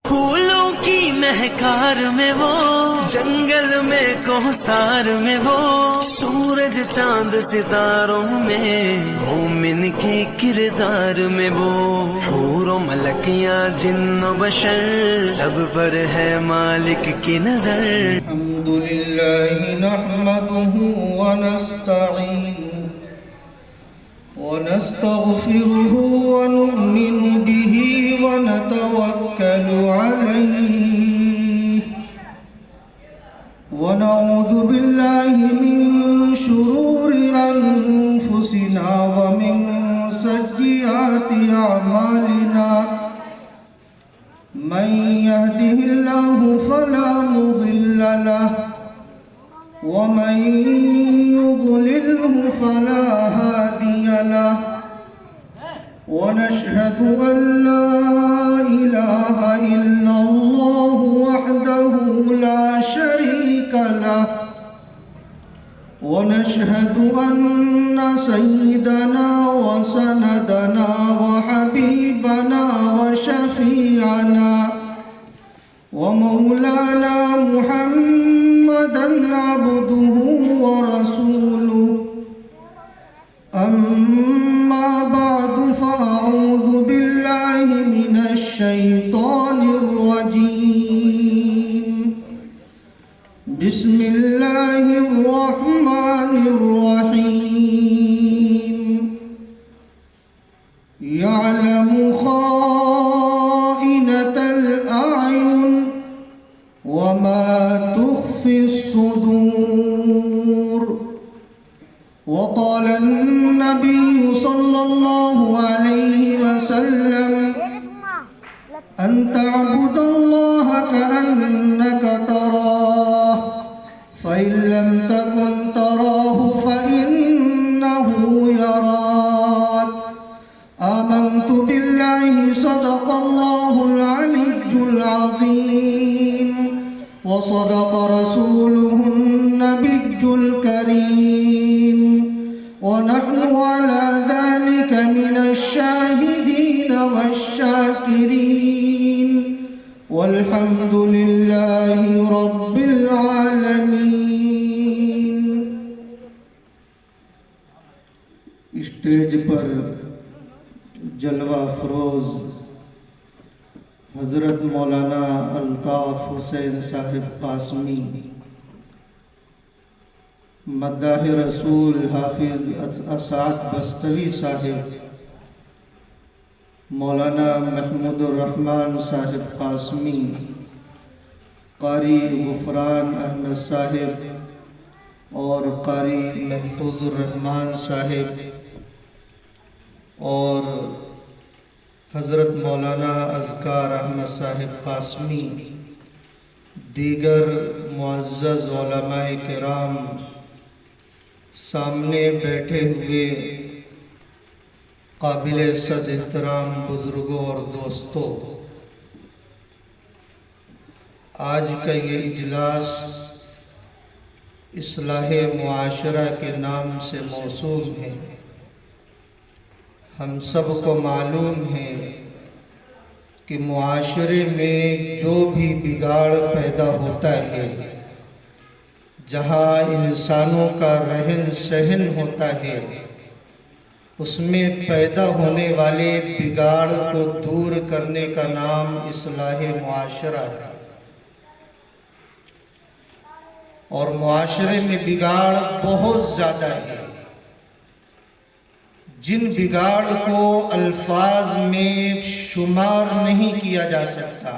پھولوں کی مہکار میں وہ، جنگل میں کوہسار میں وہ، سورج چاند ستاروں میں، مومن کے کردار میں وہ، حور و ملکیاں جن و بشر، سب پر ہے مالک کی نظر۔ الحمد للہ نحمده ونستعینه ونستغفره ونؤمن به ونتوكل عليه ونعوذ بالله من شرور أنفسنا ومن سيئات أعمالنا من يهده الله فلا مضل له ومن يضلله فلا هادي له ونشهد أن لا إله إلا الله وحده لا شريك له ونشهد أن سيدنا وسندنا وحبيبنا وشفيعنا ومولانا محمدا عبده ورسوله أما بعد فأعوذ بالله من الشيطان الرجيم بسم الله الرحمن الرحيم يعلم خائنة الأعين وما تخفي الصدور وقال النبي صلى الله عليه وسلم أن تعبد الله كأنك تراه فإن لم تكن تراه فإنه يراك آمنت بالله صدق الله العلي العظيم وصدق رسوله النبي الكريم ونحن على ذلك من الشاهدين والشاكرين والحمد لله رب العالمين۔ اسٹیج پر جلوہ افروز حضرت مولانا الطاف حسین صاحب قاسمی، مداح رسول حافظ اسعد بستوی صاحب، مولانا محمود الرحمن صاحب قاسمی، قاری غفران احمد صاحب اور قاری محفوظ الرحمن صاحب اور حضرت مولانا اذکار احمد صاحب قاسمی، دیگر معزز علماء کرام، سامنے بیٹھے ہوئے قابل صد احترام بزرگوں اور دوستوں، آج کا یہ اجلاس اصلاح معاشرہ کے نام سے موسوم ہے۔ ہم سب کو معلوم ہے کہ معاشرے میں جو بھی بگاڑ پیدا ہوتا ہے، جہاں انسانوں کا رہن سہن ہوتا ہے، اس میں پیدا ہونے والے بگاڑ کو دور کرنے کا نام اصلاح معاشرہ ہے۔ اور معاشرے میں بگاڑ بہت زیادہ ہے، جن بگاڑ کو الفاظ میں شمار نہیں کیا جا سکتا۔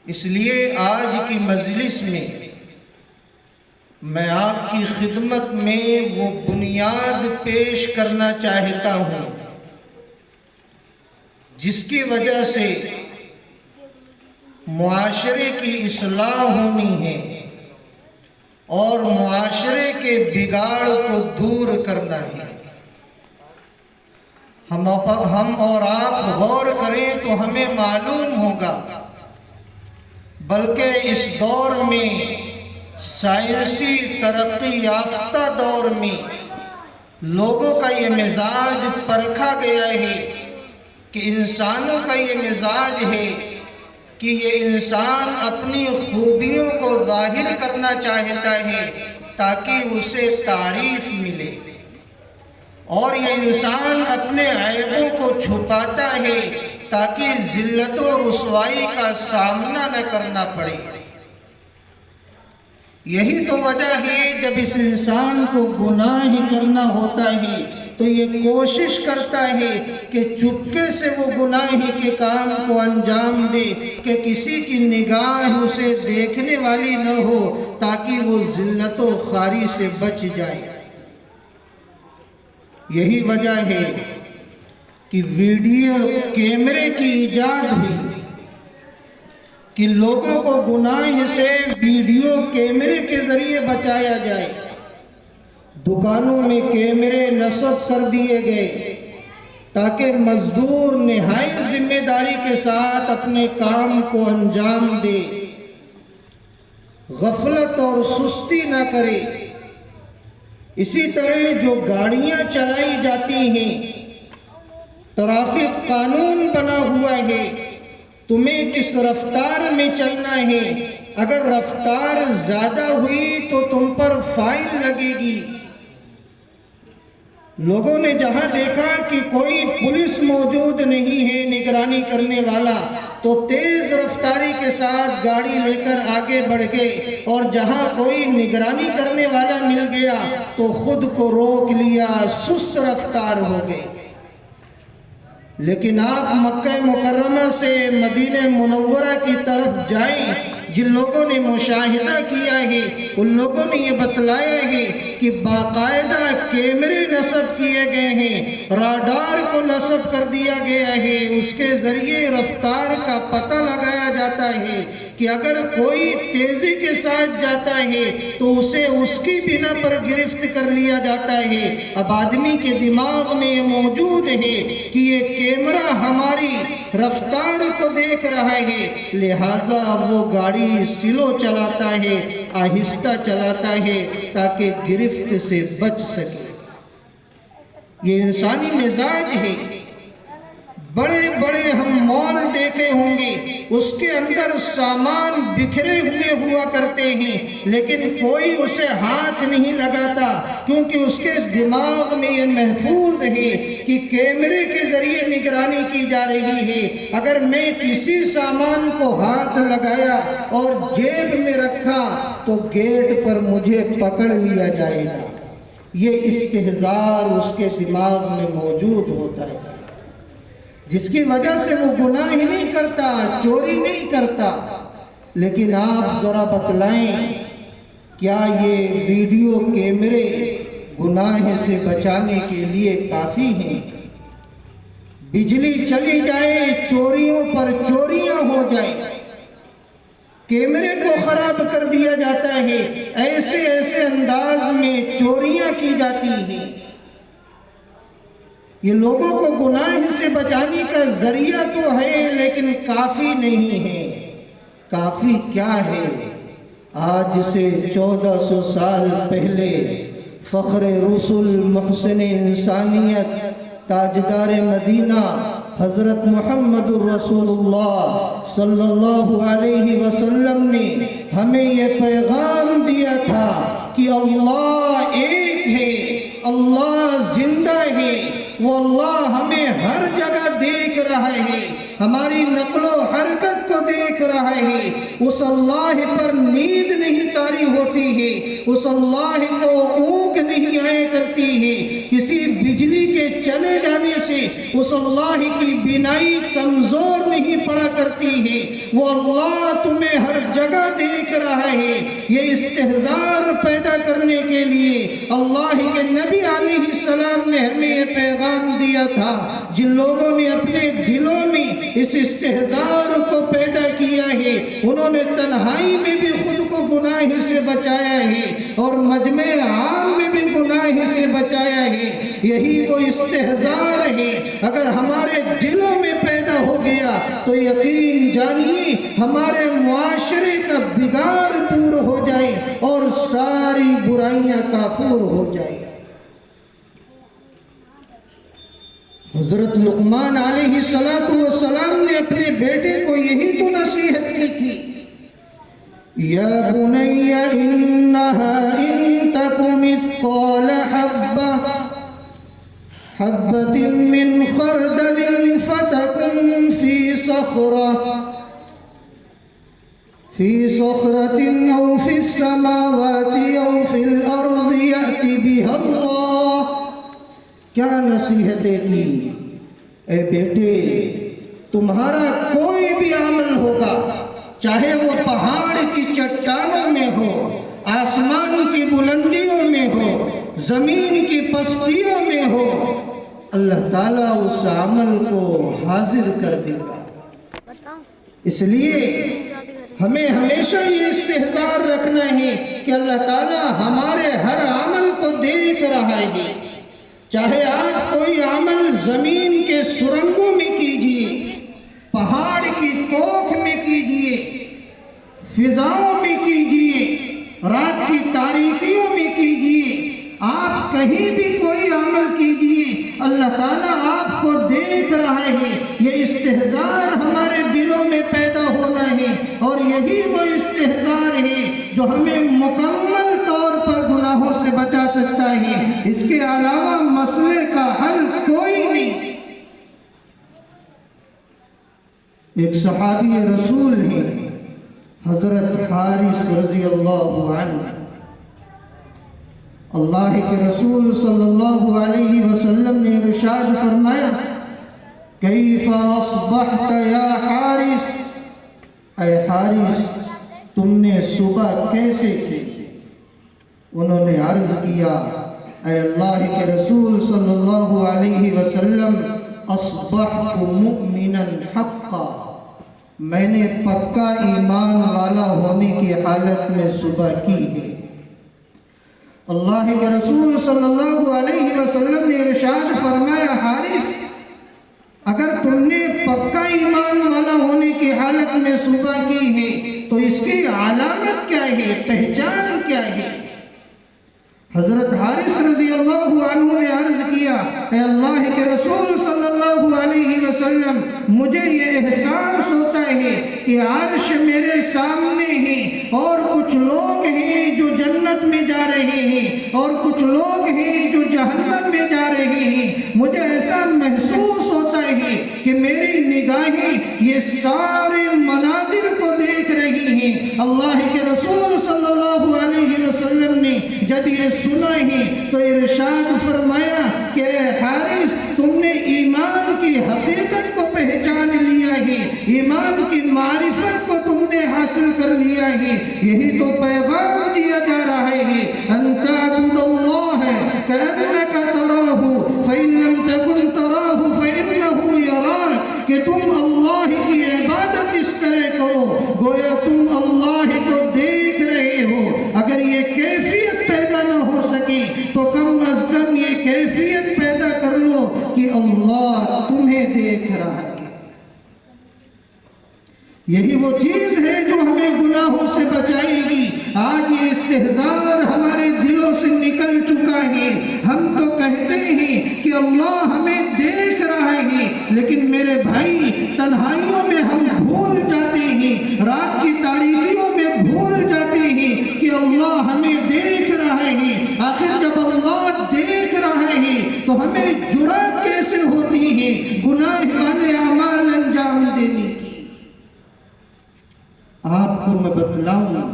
اس لیے آج کی مجلس میں میں آپ کی خدمت میں وہ بنیاد پیش کرنا چاہتا ہوں جس کی وجہ سے معاشرے کی اصلاح ہونی ہے اور معاشرے کے بگاڑ کو دور کرنا ہے۔ ہم اور آپ غور کریں تو ہمیں معلوم ہوگا، بلکہ اس دور میں سائنسی ترقی یافتہ دور میں لوگوں کا یہ مزاج پرکھا گیا ہے کہ انسانوں کا یہ مزاج ہے کہ یہ انسان اپنی خوبیوں کو ظاہر کرنا چاہتا ہے تاکہ اسے تعریف ملے، اور یہ انسان اپنے عیبوں کو چھپاتا ہے تاکہ ذلت و رسوائی کا سامنا نہ کرنا پڑے۔ یہی تو وجہ ہے جب اس انسان کو گناہ کرنا ہوتا ہے تو یہ کوشش کرتا ہے کہ چپکے سے وہ گناہ کے کام کو انجام دے کہ کسی کی نگاہ اسے دیکھنے والی نہ ہو، تاکہ وہ ذلت و خواری سے بچ جائے۔ یہی وجہ ہے کہ ویڈیو کیمرے کی ایجاد ہوئی کہ لوگوں کو گناہ سے ویڈیو کیمرے کے ذریعے بچایا جائے۔ دکانوں میں کیمرے نصب کر دیے گئے تاکہ مزدور نہایت ذمہ داری کے ساتھ اپنے کام کو انجام دے، غفلت اور سستی نہ کرے۔ اسی طرح جو گاڑیاں چلائی جاتی ہیں، ٹریفک قانون بنا ہوا ہے، تمہیں کس رفتار میں چلنا ہے، اگر رفتار زیادہ ہوئی تو تم پر فائن لگے گی۔ لوگوں نے جہاں دیکھا کہ کوئی پولیس موجود نہیں ہے نگرانی کرنے والا، تو تیز رفتاری کے ساتھ گاڑی لے کر آگے بڑھ گئے، اور جہاں کوئی نگرانی کرنے والا مل گیا تو خود کو روک لیا، سست رفتار ہو گئے۔ لیکن آپ مکہ مکرمہ سے مدینہ منورہ کی طرف جائیں، جن لوگوں نے مشاہدہ کیا ہے ان لوگوں نے یہ بتلایا ہے کہ باقاعدہ کیمرے نصب کیے گئے ہیں، راڈار کو نصب کر دیا گیا ہے، اس کے ذریعے رفتار کا پتہ لگایا جاتا ہے کہ اگر کوئی تیزی کے ساتھ جاتا ہے تو اسے اس کی بنا پر گرفت کر لیا جاتا ہے۔ اب آدمی کے دماغ میں یہ موجود ہے کہ یہ کیمرہ ہماری رفتار کو دیکھ رہا ہے، لہٰذا وہ گاڑی سلو چلاتا ہے، آہستہ چلاتا ہے تاکہ گرفت سے بچ سکے۔ یہ انسانی مزاج ہے۔ بڑے بڑے ہم مال دیکھے ہوں گے، اس کے اندر سامان بکھرے ہوئے ہوا کرتے ہیں، لیکن کوئی اسے ہاتھ نہیں لگاتا، کیونکہ اس کے دماغ میں یہ محفوظ ہے کہ کیمرے کے ذریعے نگرانی کی جا رہی ہے۔ اگر میں کسی سامان کو ہاتھ لگایا اور جیب میں رکھا تو گیٹ پر مجھے پکڑ لیا جائے گا۔ یہ استحضار اس کے دماغ میں موجود ہوتا ہے، جس کی وجہ سے وہ گناہ نہیں کرتا، چوری نہیں کرتا۔ لیکن آپ ذرا بتلائیں، کیا یہ ویڈیو کیمرے گناہ سے بچانے کے لیے کافی ہیں؟ بجلی چلی جائے، چوریوں پر چوریاں ہو جائیں، کیمرے کو خراب کر دیا جاتا ہے، ایسے ایسے انداز میں چوریاں کی جاتی ہیں۔ یہ لوگوں کو گناہ سے بچانے کا ذریعہ تو ہے، لیکن کافی نہیں ہے۔ کافی کیا ہے؟ آج سے 1400 سال پہلے فخر رسول، محسن انسانیت، تاجدار مدینہ حضرت محمد الرسول اللہ صلی اللہ علیہ وسلم نے ہمیں یہ پیغام دیا تھا کہ اللہ ایک ہے، اللہ زندہ ہے، وہ اللہ ہمیں ہر جگہ دیکھ رہا ہے، ہماری نقل و حرکت کو دیکھ رہا ہے۔ اس اللہ پر نیند نہیں طاری ہوتی ہے، اس اللہ کو اونگ نہیں آیا کرتی ہے، کسی بجلی کے چلے جانے سے اس اللہ کی بینائی کمزور نہیں پڑا کرتی ہے۔ وہ اللہ تمہیں ہر جگہ دیکھ رہا ہے۔ یہ استحضار پیدا کرنے کے لیے اللہ کے نبی علیہ السلام نے ہمیں یہ پیغام دیا تھا۔ جن لوگوں نے اپنے دلوں میں اس استحضار کو پیدا کیا ہے، انہوں نے تنہائی میں بھی خود کو گناہ سے بچایا ہے اور مجمع عام میں بھی گناہ سے بچایا ہے۔ یہی وہ استحضار ہے، اگر ہمارے دلوں میں پیدا ہو گیا تو یقین جانیے ہمارے معاشرے کا بگاڑ دور ہو جائے اور ساری برائیاں کافور ہو جائیں۔ حضرت لقمان علیہ السلام نے اپنے بیٹے کو یہی تو نصیحت کی تھی، یا بنی انہا ان تک مثقال حبۃ من خردل فتکن فی صخرۃ او فی السماوات او فی الارض یأت بها اللہ۔ کیا نصیحتیں کی، اے بیٹے تمہارا کوئی بھی عمل ہوگا، چاہے وہ پہاڑ کی چٹانوں میں ہو، آسمان کی بلندیوں میں ہو، زمین کی پستیوں میں ہو، اللہ تعالیٰ اس عمل کو حاضر کر دے گا۔ اس لیے ہمیں ہمیشہ یہ استحضار رکھنا ہے کہ اللہ تعالیٰ ہمارے ہر عمل کو دیکھ رہا ہے، چاہے آپ کوئی عمل زمین کے سرنگوں میں کیجئے، پہاڑ کی کوکھ میں کیجئے، فضاؤں میں کیجئے، رات کی تاریکیوں میں کیجئے، آپ کہیں بھی کوئی عمل کیجئے، اللہ تعالیٰ آپ کو دیکھ رہا ہے۔ یہ استحضار ہمارے دلوں میں پیدا ہونا ہے، اور یہی وہ استحضار ہے جو ہمیں مکمل طور پر گناہوں سے بچا سکتا ہے۔ اس کے علاوہ مسئلے کا حل کوئی نہیں۔ ایک صحابی رسول ہیں حضرت حارث رضی اللہ عنہ، اللہ کے رسول صلی اللہ علیہ وسلم نے ارشاد فرمایا، کیف اصبحت یا حارث، اے حارث تم نے صبح کیسے کی؟ انہوں نے عرض کیا، اے اللہ کے رسول صلی اللہ علیہ وسلم، اصبحت مؤمنا حقا، میں نے پکا ایمان والا ہونے کی حالت میں صبح کی ہے۔ اللہ کے رسول صلی اللہ علیہ وسلم نے ارشاد فرمایا، حارث اگر تم نے پکا ایمان والا ہونے کی حالت میں صبح کی ہے تو اس کی علامت کیا ہے، پہچان کیا ہے؟ حضرت حارث رضی اللہ عنہ نے عرض کیا، اے اللہ کے رسول صلی اللہ علیہ وسلم، مجھے یہ احساس ہوتا ہے کہ عرش میرے سامنے ہے، اور کچھ لوگ ہیں جو جنت میں جا رہے ہیں اور کچھ لوگ ہیں جو جہنم میں جا رہے ہیں۔ مجھے ایسا محسوس ہوتا ہے کہ میری نگاہیں یہ سارے مناظر کو دیکھ رہی ہیں۔ اللہ کے رسول صلی اللہ علیہ وسلم نے جب یہ سنا ہے تو ارشاد فرمایا کہ اے حارث تم نے ایمان کی حقیقت کو پہچان لیا ہے، ایمان کی معرفت کو تم نے حاصل کر لیا ہے۔ یہی تو پیغام دیا جا رہا ہے، ان تعبد اللہ کأنک تراہ فإن لم تکن تراہ فإنہ یراک، کہ تم اللہ کی عبادت اس طرح کرو گویا تم اللہ کو دیکھ رہے ہو۔ اگر یہ کیفیت پیدا نہ ہو سکے تو کم از کم یہ کیفیت پیدا کر لو کہ اللہ تمہیں دیکھ رہا ہے۔ یہی وہ چیز ہے جو ہمیں گناہوں سے بچائے گی۔ آج یہ استحضار ہمارے دلوں سے نکل چکا ہے، ہم تو کہتے ہیں کہ اللہ ہمیں دیکھ رہا ہے، لیکن میرے بھائی تنہائیوں میں ہم بھول جاتے ہیں، رات کی تاریکیوں میں بھول جاتے ہیں کہ اللہ ہمیں دیکھ رہا ہے۔ آخر جب اللہ دیکھ رہا ہے تو ہمیں جرأت کیسے ہوتی ہے گناہ والے اعمال انجام دینے کی؟ آپ کو میں بتلاؤں،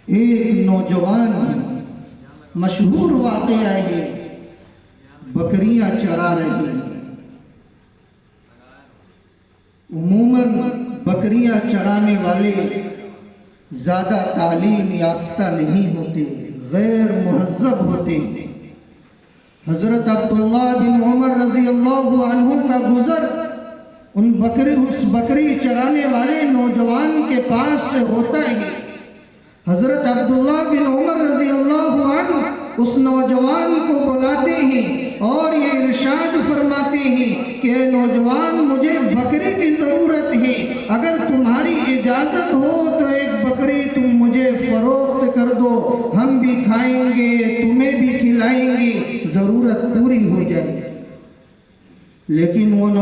ایک نوجوان مشہور واقعہ ہے، بکریاں چرا رہے ہیں۔ عموماً بکریاں چرانے والے زیادہ تعلیم یافتہ نہیں ہوتے، غیر مہذب ہوتے ہیں۔ حضرت عبداللہ بن عمر رضی اللہ عنہ کا گزر اس بکری چرانے والے نوجوان کے پاس سے ہوتا ہے۔ حضرت عبداللہ بن عمر رضی اللہ عنہ اس نوجوان کو بلاتے ہیں اور یہ ارشاد فرماتے ہیں کہ اے نوجوان، مجھے بکری کی ضرورت ہے، اگر تمہاری اجازت ہو تو ایک بکری تم مجھے فروخت کر دو، ہم بھی کھائیں گے، تمہیں بھی کھلائیں گے، ضرورت پوری ہو جائے۔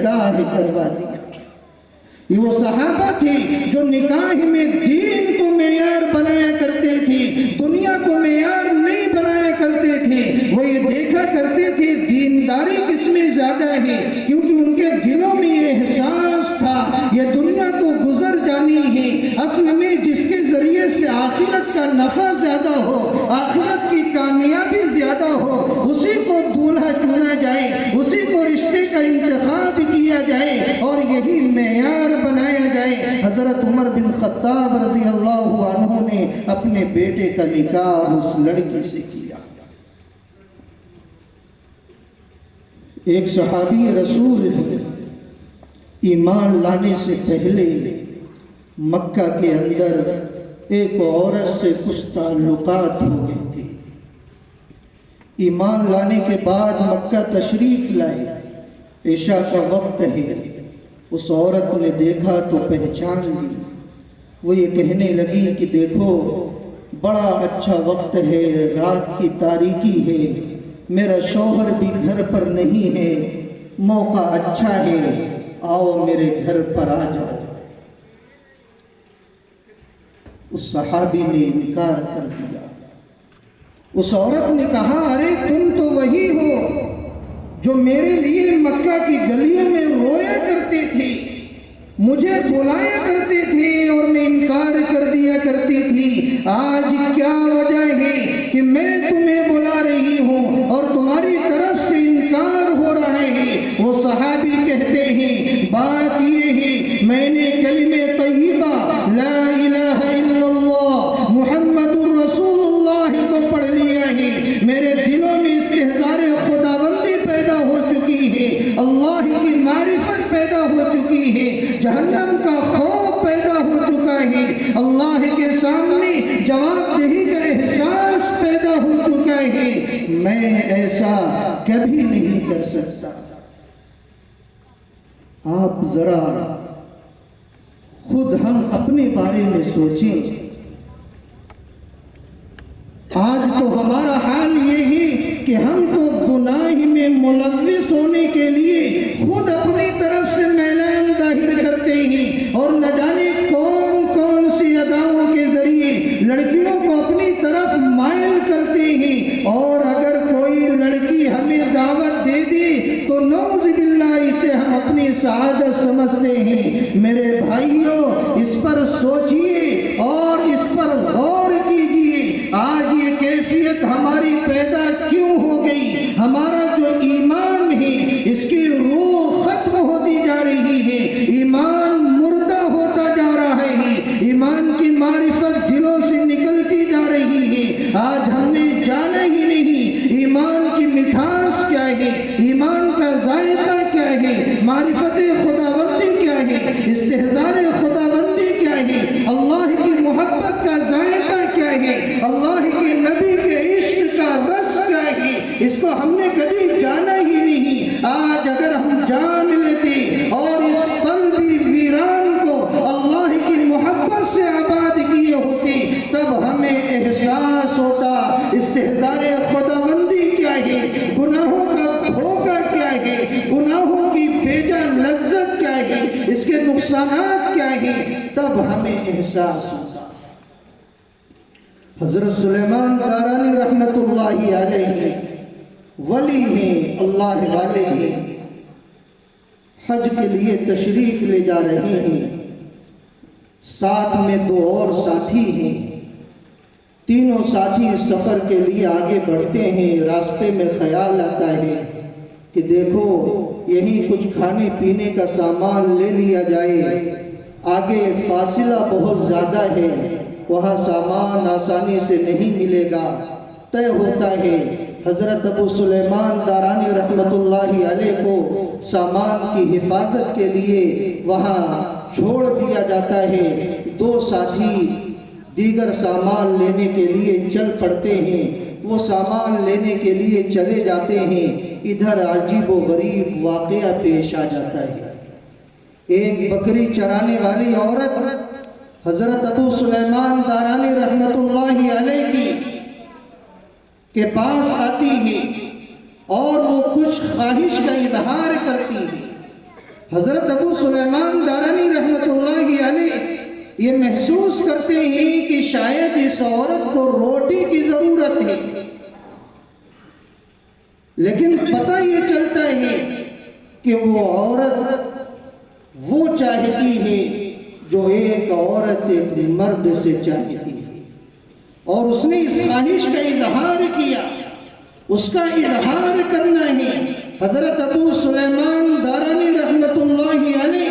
نکاح کروا دیا۔ یہ وہ صحابہ تھے جو نکاح میں دین کو معیار بنایا کرتے تھے، دنیا کو معیار نہیں بنایا کرتے تھے۔ وہ یہ دیکھا کرتے تھے دینداری کس میں زیادہ ہے، کیونکہ ان کے دلوں میں یہ احساس تھا یہ دنیا تو گزر جانی ہے، اصل میں جس کے ذریعے سے آخرت کا نفع زیادہ ہو، آخرت کی کامیابی زیادہ ہو، اسی کو دولہا چنا جائے، اسی کو رشتے کا انتخاب کیا جائے اور یہی معیار بنایا جائے۔ حضرت عمر بن خطاب رضی اللہ عنہ نے اپنے بیٹے کا نکاح اس لڑکی سے کیا۔ ایک صحابی رسول ایمان لانے سے پہلے مکہ کے اندر ایک عورت سے کچھ تعلقات ہو گئے تھے۔ ایمان لانے کے بعد مکہ تشریف لائے، عشاء کا وقت ہے، اس عورت نے دیکھا تو پہچان لی۔ وہ یہ کہنے لگی کہ دیکھو بڑا اچھا وقت ہے، رات کی تاریکی ہے، میرا شوہر بھی گھر پر نہیں ہے، موقع اچھا ہے، آؤ میرے گھر پر آ جاؤ۔ اس صحابی نے انکار کر دیا۔ اس عورت نے کہا ارے تم تو وہی ہو جو میرے لیے مکہ کی گلیوں میں رویا کرتے تھے، مجھے بلایا کرتے تھے اور میں انکار کر دیا کرتی تھی۔ آج کیا وجہ ہے کہ میں تمہیں بلا رہی ہوں اور تمہاری طرف سے انکار ہو رہا ہے؟ وہ صحابی کہتے ہیں بات یہ ہے میں نے کلمہ طیبہ لا الہ الا اللہ محمد رسول اللہ کو پڑھ لیا ہے، میرے دلوں میں استحضار خداوندی پیدا ہو چکی ہے، اللہ کی معرفت پیدا ہو چکی ہے، جہنم کا خوف پیدا ہو چکا ہے، اللہ کے سامنے جواب دہی کا احساس پیدا ہو چکا ہے، میں ایسا کبھی نہیں کر سکتا۔ آپ ذرا خود ہم اپنے بارے میں سوچیں، آج تو ہمارا حال یہ ہے کہ ہم تو گناہ میں ملوث ہونے کے لیے خود اپنی طرف سے میلان ظاہر کرتے ہیں اور نہ جانے کون کون سی اداؤں کے ذریعے لڑکیوں کو اپنی طرف مائل کرتے ہیں، اور اگر کوئی لڑکی ہمیں دعوت دے دے تو نعوذ باللہ اسے ہم اپنی سعادت سمجھتے ہیں۔ میرے بھائیوں اس پر سوچئے اور اس پر غور کیجئے، آج یہ کیفیت ہماری پیدا کیوں ہو گئی؟ ہمارا جو ایمان ہے اس کی روح ختم ہوتی جا رہی ہے، ایمان مردہ ہوتا جا رہا ہے، ایمان کی معرفت دلوں سے نکلتی جا رہی ہے۔ آج ہم نے جانا ہی نہیں ایمان کی مٹھاس کیا ہے، ایمان کا ذائقہ کیا ہے، معرفت خداوندی کیا ہے، استحضار خداوندی کیا ہے، اللہ کی محبت کا ذائقہ کیا ہے، اللہ کے نبی کے عشق کا رس کیا ہے، اس کو ہم نے کبھی جانا ہی نہیں۔ آج اگر ہم جان لیتے اور اس قلبی ویران کو اللہ کی محبت سے آباد کیے ہوتے تب ہمیں احساس ہوتا استحضار خداوندی کیا ہے، گناہوں کا دھوکہ کیا ہے، گناہوں کی بیجا لذت کیا ہے، اس کے نقصانات کیا ہیں، تب ہمیں احساس ہوتا۔ حضرت سلیمان دارانی رحمت اللہ علیہ ولی ہیں، اللہ والے ہیں، حج کے لیے تشریف لے جا رہے ہیں، ساتھ میں دو اور ساتھی ہیں، تینوں ساتھی اس سفر کے لیے آگے بڑھتے ہیں۔ راستے میں خیال آتا ہے کہ دیکھو یہیں کچھ کھانے پینے کا سامان لے لیا جائے، آگے فاصلہ بہت زیادہ ہے، وہاں سامان آسانی سے نہیں ملے گا۔ طے ہوتا ہے حضرت ابو سلیمان دارانی رحمت اللہ علیہ کو سامان کی حفاظت کے لیے وہاں چھوڑ دیا جاتا ہے۔ دو ساتھی دیگر سامان لینے کے لیے چل پڑتے ہیں، وہ سامان لینے کے لیے چلے جاتے ہیں، ادھر عجیب و غریب واقعہ پیش آ جاتا ہے۔ ایک بکری چرانے والی عورت حضرت ابو سلیمان دارانی رحمت اللہ علیہ کے پاس آتی ہے اور وہ کچھ خواہش کا اظہار کرتی ہے۔ حضرت ابو سلیمان دارانی رحمت اللہ علیہ یہ محسوس کرتے ہیں کہ شاید اس عورت کو روٹی کی ضرورت ہے، لیکن پتہ یہ چلتا ہے کہ وہ عورت وہ چاہتی ہے جو ایک عورت ایک مرد سے چاہتی ہے، اور اس نے اس خواہش کا اظہار کیا، اس کا اظہار کرنا ہے۔ حضرت ابو سلیمان دارانی رحمت اللہ علیہ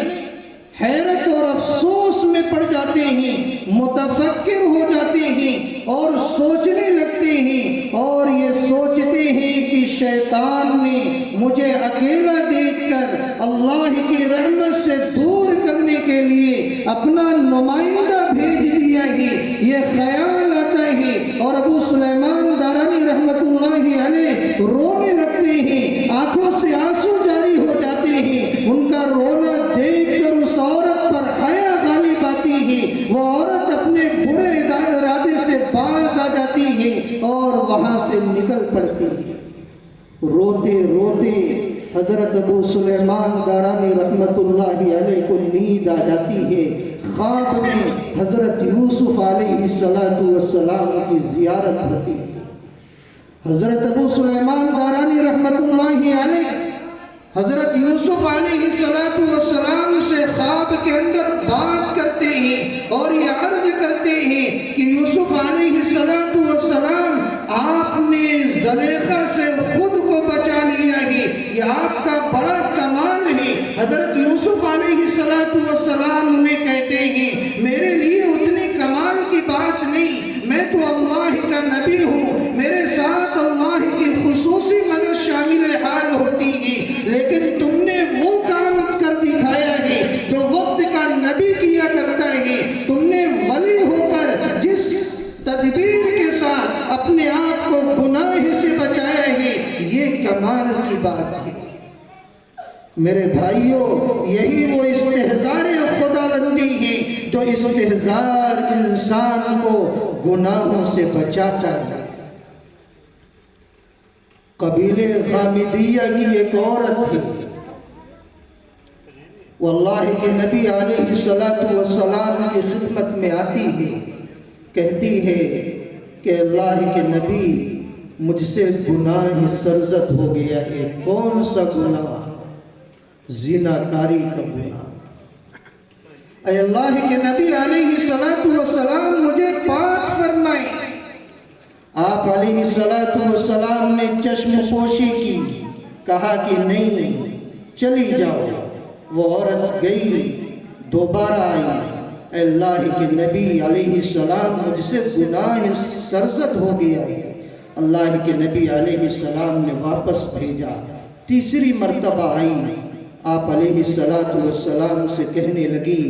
حیرت اور افسوس میں پڑ جاتے ہیں، متفکر ہو جاتے ہیں اور سوچنے لگتے ہیں، اور یہ سوچتے ہیں کہ شیطان نے مجھے اکیلا دیکھ کر اللہ کی رحمت سے دور کرنے کے لیے اپنا نمائندہ بھیج دیا ہے، یہ خیال آتا ہے۔ اور ابو سلیمان دارانی رحمت اللہ علیہ رونے لگتے ہیں، آنکھوں سے آنسو جاری ہو جاتے ہیں۔ ان کا رونا دیکھ کر اس عورت پر حیا غالب آتی ہے، وہ عورت اپنے برے ارادے سے باز آ جاتی ہے اور وہاں سے نکل پڑتی ہے۔ روتے روتے حضرت ابو سلیمان دارانی رحمت اللہ علیہ کو نیند آ جاتی ہے۔ خواب میں حضرت یوسف علیہ السلام کی زیارت ہوتی ہے۔ حضرت ابو سلیمان دارانی رحمت اللہ علیہ حضرت یوسف علیہ السلام سے خواب کے اندر بات کرتے ہیں اور یہ عرض کرتے ہیں کہ یوسف علیہ السلام آپ نے زلیخا سے خود کو بچا لیا ہے، یہ آپ کا بڑا کمال ہے۔ حضرت یوسف علیہ السلام انہیں کہتے ہیں میرے لیے اتنی کمال کی بات نہیں، میں تو اللہ کا نبی ہوں، میرے ساتھ اللہ کی خصوصی مدد شامل حال ہوتی ہے، لیکن تم نے وہ کام کر دکھایا ہے جو وقت کا نبی کیا کرتا ہے۔ تم نے ولی ہو کر جس تدبیر کے ساتھ اپنے آپ کو گناہ سے بچایا ہے، یہ کمال کی بات ہے۔ میرے بھائیوں، یہی وہ استحضار خداوندی ہے جو استحضار انسان کو گناہوں سے بچاتا ہے۔ قبیلے غامدیہ کی ایک عورت تھی، وہ اللہ کے نبی علیہ السلام کی خدمت میں آتی ہے، کہتی ہے کہ اللہ کے نبی مجھ سے گناہ سرزد ہو گیا ہے۔ کون سا گناہ؟ زنا کاری کا گناہ۔ اے اللہ کے نبی علیہ السلام مجھے پاک فرمائیں۔ آپ علیہ السلام نے چشم پوشی کی، کہا کہ نہیں، چلی جاؤ۔ وہ عورت گئی، دوبارہ آئی، اے اللہ کے نبی علیہ السلام مجھ سے گناہ سرزد ہو گیا ہے۔ اللہ کے نبی علیہ السلام نے واپس بھیجا۔ تیسری مرتبہ آئی، آپ علیہ السلام سے کہنے لگی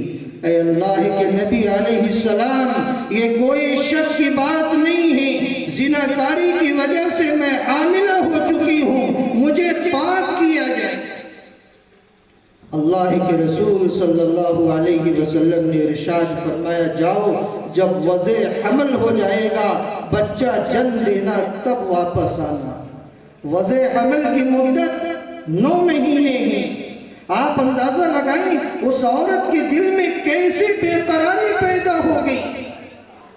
اے اللہ کے نبی علیہ السلام یہ کوئی شک کی بات نہیں ہے، زناکاری کی وجہ سے میں حاملہ ہو چکی ہوں، مجھے پاک کیا جائے۔ اللہ کے رسول صلی اللہ علیہ وسلم نے ارشاد فرمایا جاؤ، جب وضع حمل ہو جائے گا، بچہ جن دینا، تب واپس آنا۔ وضع حمل کی مدت 9 مہینے ہے۔ آپ اندازہ لگائیں اس عورت کے دل میں کیسی بے قراری پیدا ہو گئی،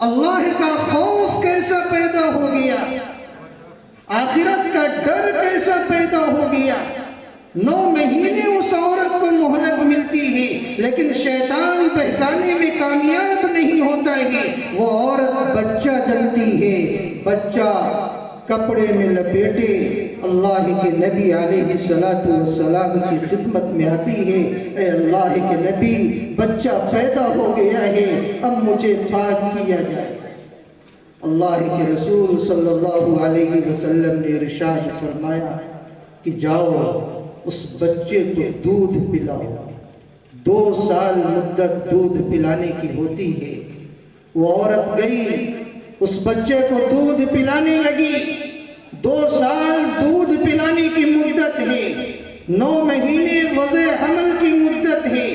اللہ کا خوف کیسا پیدا ہو گیا، آخرت کا ڈر کیسا پیدا ہو گیا۔ 9 مہینے اس عورت کو مہلت ملتی ہے، لیکن شیطان بہکانے میں کامیاب نہیں ہوتا ہے۔ وہ عورت بچہ جنتی ہے، بچہ کپڑے میں لپیٹے اللہ کے نبی علیہ السلام کی خدمت میں آتی ہے، اے اللہ کے نبی بچہ پیدا ہو گیا ہے، اب مجھے پاک کیا جائے۔ اللہ کے رسول صلی اللہ علیہ وسلم نے ارشاد فرمایا کہ جاؤ اس بچے کو دودھ پلاؤ۔ 2 سال مدت دودھ پلانے کی ہوتی ہے۔ وہ عورت گئی، اس بچے کو دودھ پلانے لگی۔ 2 سال دودھ پلانے کی مدت ہے، 9 مہینے وضع حمل کی مدت ہے،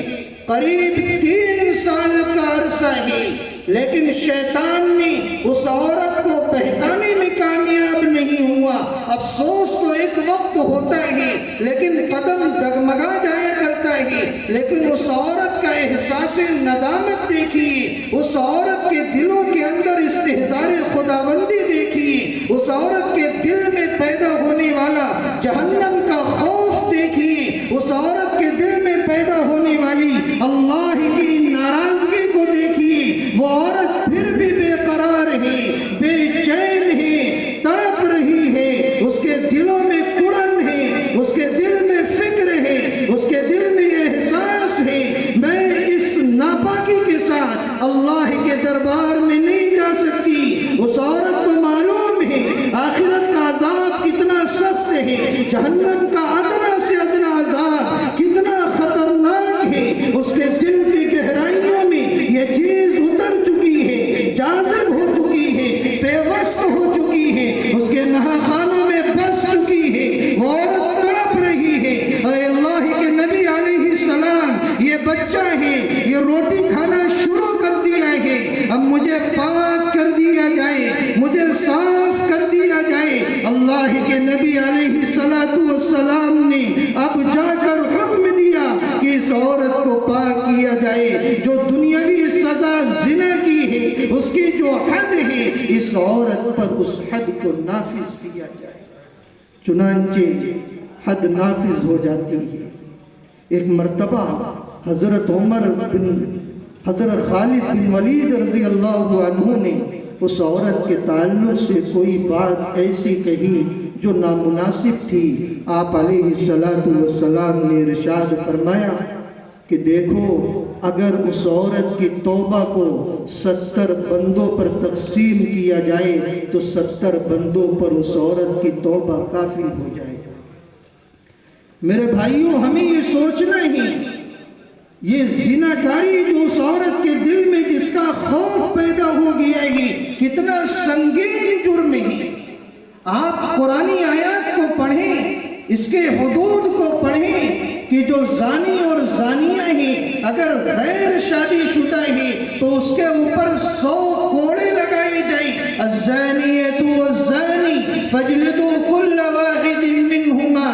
قریب 3 سال کا عرصہ ہے، لیکن شیطان نے اس عورت کو بہکانے میں کامیاب نہیں ہوا۔ افسوس تو ایک وقت ہوتا ہے، لیکن قدم ڈگمگا جایا کرتا ہے، لیکن اس عورت کا احساس ندامت دیکھیے، اس عورت کے دلوں کے اندر استحضار خداوندی دیکھیے، اس عورت کے دل میں پیدا ہونے والا جہنم کا خوف دیکھیے، اس عورت کے دل میں پیدا ہونے والی اللہ کی ناراضگی کو دیکھیے۔ وہ عورت پھر بھی بے قرار ہے، بے چین ہے، تڑپ رہی ہے، اس کے دلوں میں کڑن ہے، اس کے دل میں فکر ہے، اس کے دل میں احساس ہے، میں اس ناپاکی کے ساتھ اللہ کے دربار میں نہیں جا سکتی۔ اس عورت کو معلوم ہے آخرت کا عذاب کتنا سخت ہے، جہنم کا ادنا سے ادنا عذاب کتنا خطرناک ہے، اس کے دل کی گہرائیوں میں یہ چیز اتر چکی ہے، جاذب ہو چکی ہے، پیوست ہو چکی ہے، اس کے نہاخانوں میں بس چکی ہے، وہ عورت تڑپ رہی ہے۔ اے اللہ کے نبی علیہ السلام، یہ بچہ ہے، یہ روٹی کھانا شروع کر دیا ہے، اب مجھے پاک کر دیا جائے، مجھے صاف کر دیا جائے۔ اللہ کے نبی علیہ السلام نے اب جا کر حکم دیا کہ اس عورت کو پاک کیا جائے، جو دنیاوی سزا زنا کی ہے، اس کی جو حد ہے، اس عورت پر اس حد کو نافذ کیا جائے۔ چنانچہ حد نافذ ہو جاتی ہے۔ ایک مرتبہ حضرت خالد بن ولید رضی اللہ عنہ نے اس عورت کے تعلق سے کوئی بات ایسی کہی جو نامناسب تھی۔ آپ علیہ السلام نے ارشاد فرمایا کہ دیکھو، اگر اس عورت کی توبہ کو 70 بندوں پر تقسیم کیا جائے تو 70 بندوں پر اس عورت کی توبہ کافی ہو جائے گا۔ میرے بھائیوں، ہمیں یہ سوچنا ہی، یہ زناکاری جو اس عورت کے دل میں جس کا خوف پیدا ہو گیا ہے، کتنا سنگین جرم ہے۔ آپ قرآنی آیات کو پڑھیں، اس کے حدود کو پڑھیں کہ جو زانی اور زانیہ ہیں، اگر غیر شادی شدہ ہیں تو اس کے اوپر 100 کوڑے لگائے جائیں۔ الزانیۃ والزانی فاجلدوا كل واحد منهما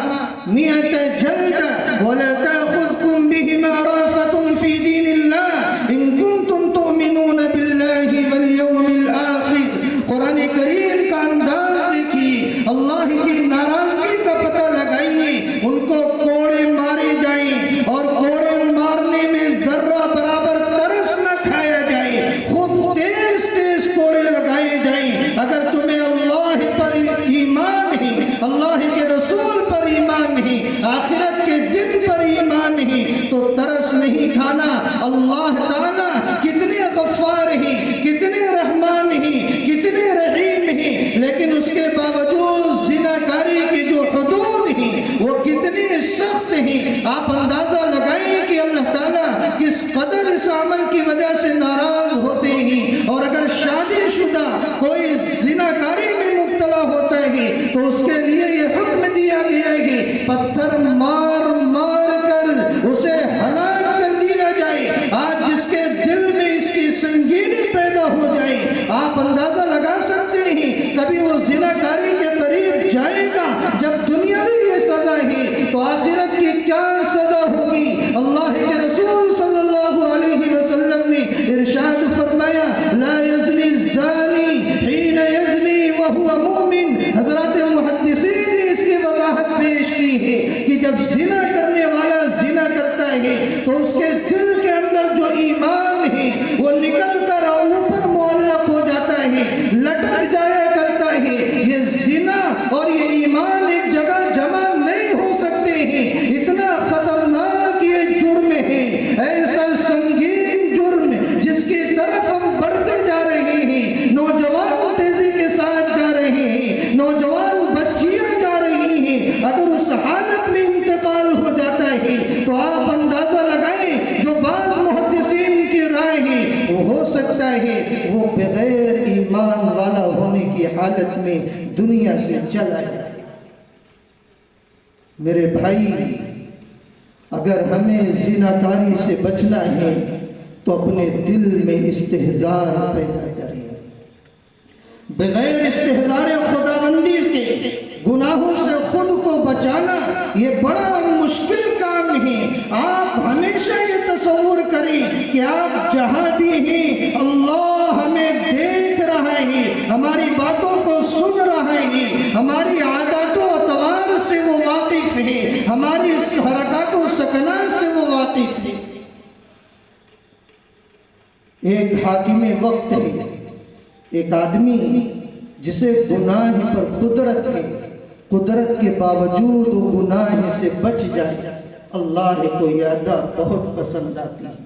100 جلدة ولا تأخذكم بهما رأفة في دين الله إن كنتم تؤمنون بالله واليوم الآخر۔ قرآن کریم کا انداز دیکھیے، اللہ کی ناراضگی کا پتہ لگائیے، ان کو کوڑے مارے جائیں اور کوڑے مارنے میں ذرہ برابر ترس نہ کھایا جائے، خوب تیز تیز کوڑے لگائے جائیں۔ اگر تمہیں اللہ پر ایمان ہے، اللہ کے رسول پر ایمان ہے، آخرت کے دن پر ایمان ہے، تو ترس نہیں کھانا۔ اللہ تعالیٰ کتنے غفار ہیں، کتنے رحمان ہیں، کتنے رحیم ہیں، لیکن اس کے باوجود زناکاری کی جو حدود ہیں وہ کتنے سخت ہیں۔ آپ اندازہ لگائیں کہ اللہ تعالیٰ کس قدر اس عمل کی وجہ سے ناراض ہوتے ہیں۔ اور اگر شادی شدہ کوئی زناکاری میں مبتلا ہوتا ہے تو اس کے لیے یہ حکم دیا گیا ہے، پتھر مار مار کر اسے ہلاک کر دیا جائے۔ آج جس کے دل میں اس کی سنگینی پیدا ہو جائے، آپ اندازہ لگا سکتے ہیں کبھی وہ زناکاری کے قریب جائے گا۔ جب دنیاوی یہ سزا ہے تو آخرت کی کیا سزا ہوگی؟ اللہ کے رسول صلی اللہ علیہ وسلم نے ارشاد فرمایا، لا یزنی الزانی حین یزنی وہو مومن۔ حضرات محدثین نے اس کی وضاحت پیش کی ہے کہ جب زنا کرنے والا زنا کرتا ہے تو اس کے دل کے اندر جو ایمان ہے وہ نکل کر اوپر معلق ہو جاتا ہے، لٹک جایا کرتا ہے۔ یہ زنا اور یہ ایمان ایک جگہ جمع نہیں ہو سکتے ہیں۔ اتنا خطرناک یہ جرم ہے، ایسا سنگین جرم جس کی طرف ہم بڑھتے جا رہے ہیں۔ نوجوان تیزی کے ساتھ جا رہے ہیں، نوجوان بچیاں جا رہی ہیں۔ اگر اس حالت میں انتقال ہو جاتا ہے تو آپ اندازہ لگائیں، جو بعض محدثین کی رائے ہے وہ ہو سکتا ہے وہ بغیر ایمان والا ہونے کی حالت میں دنیا سے چلا جائے۔ میرے بھائی، اگر ہمیں زناکاری سے بچنا ہے تو اپنے دل میں استحضار پیدا کریں۔ بغیر استحضار خداوندی کے گناہوں سے خود کو بچانا یہ بڑا مشکل کام ہے۔ آپ ہماری عادات و اطوار سے وہ واقف ہیں، ہماری حرکات و سکنات سے وہ واقف ہیں۔ ایک حاکم وقت ہے، ایک آدمی جسے گناہ پر قدرت ہے، قدرت کے باوجود وہ گناہ سے بچ جائے، اللہ کو یہ ادا بہت پسند آتی ہے۔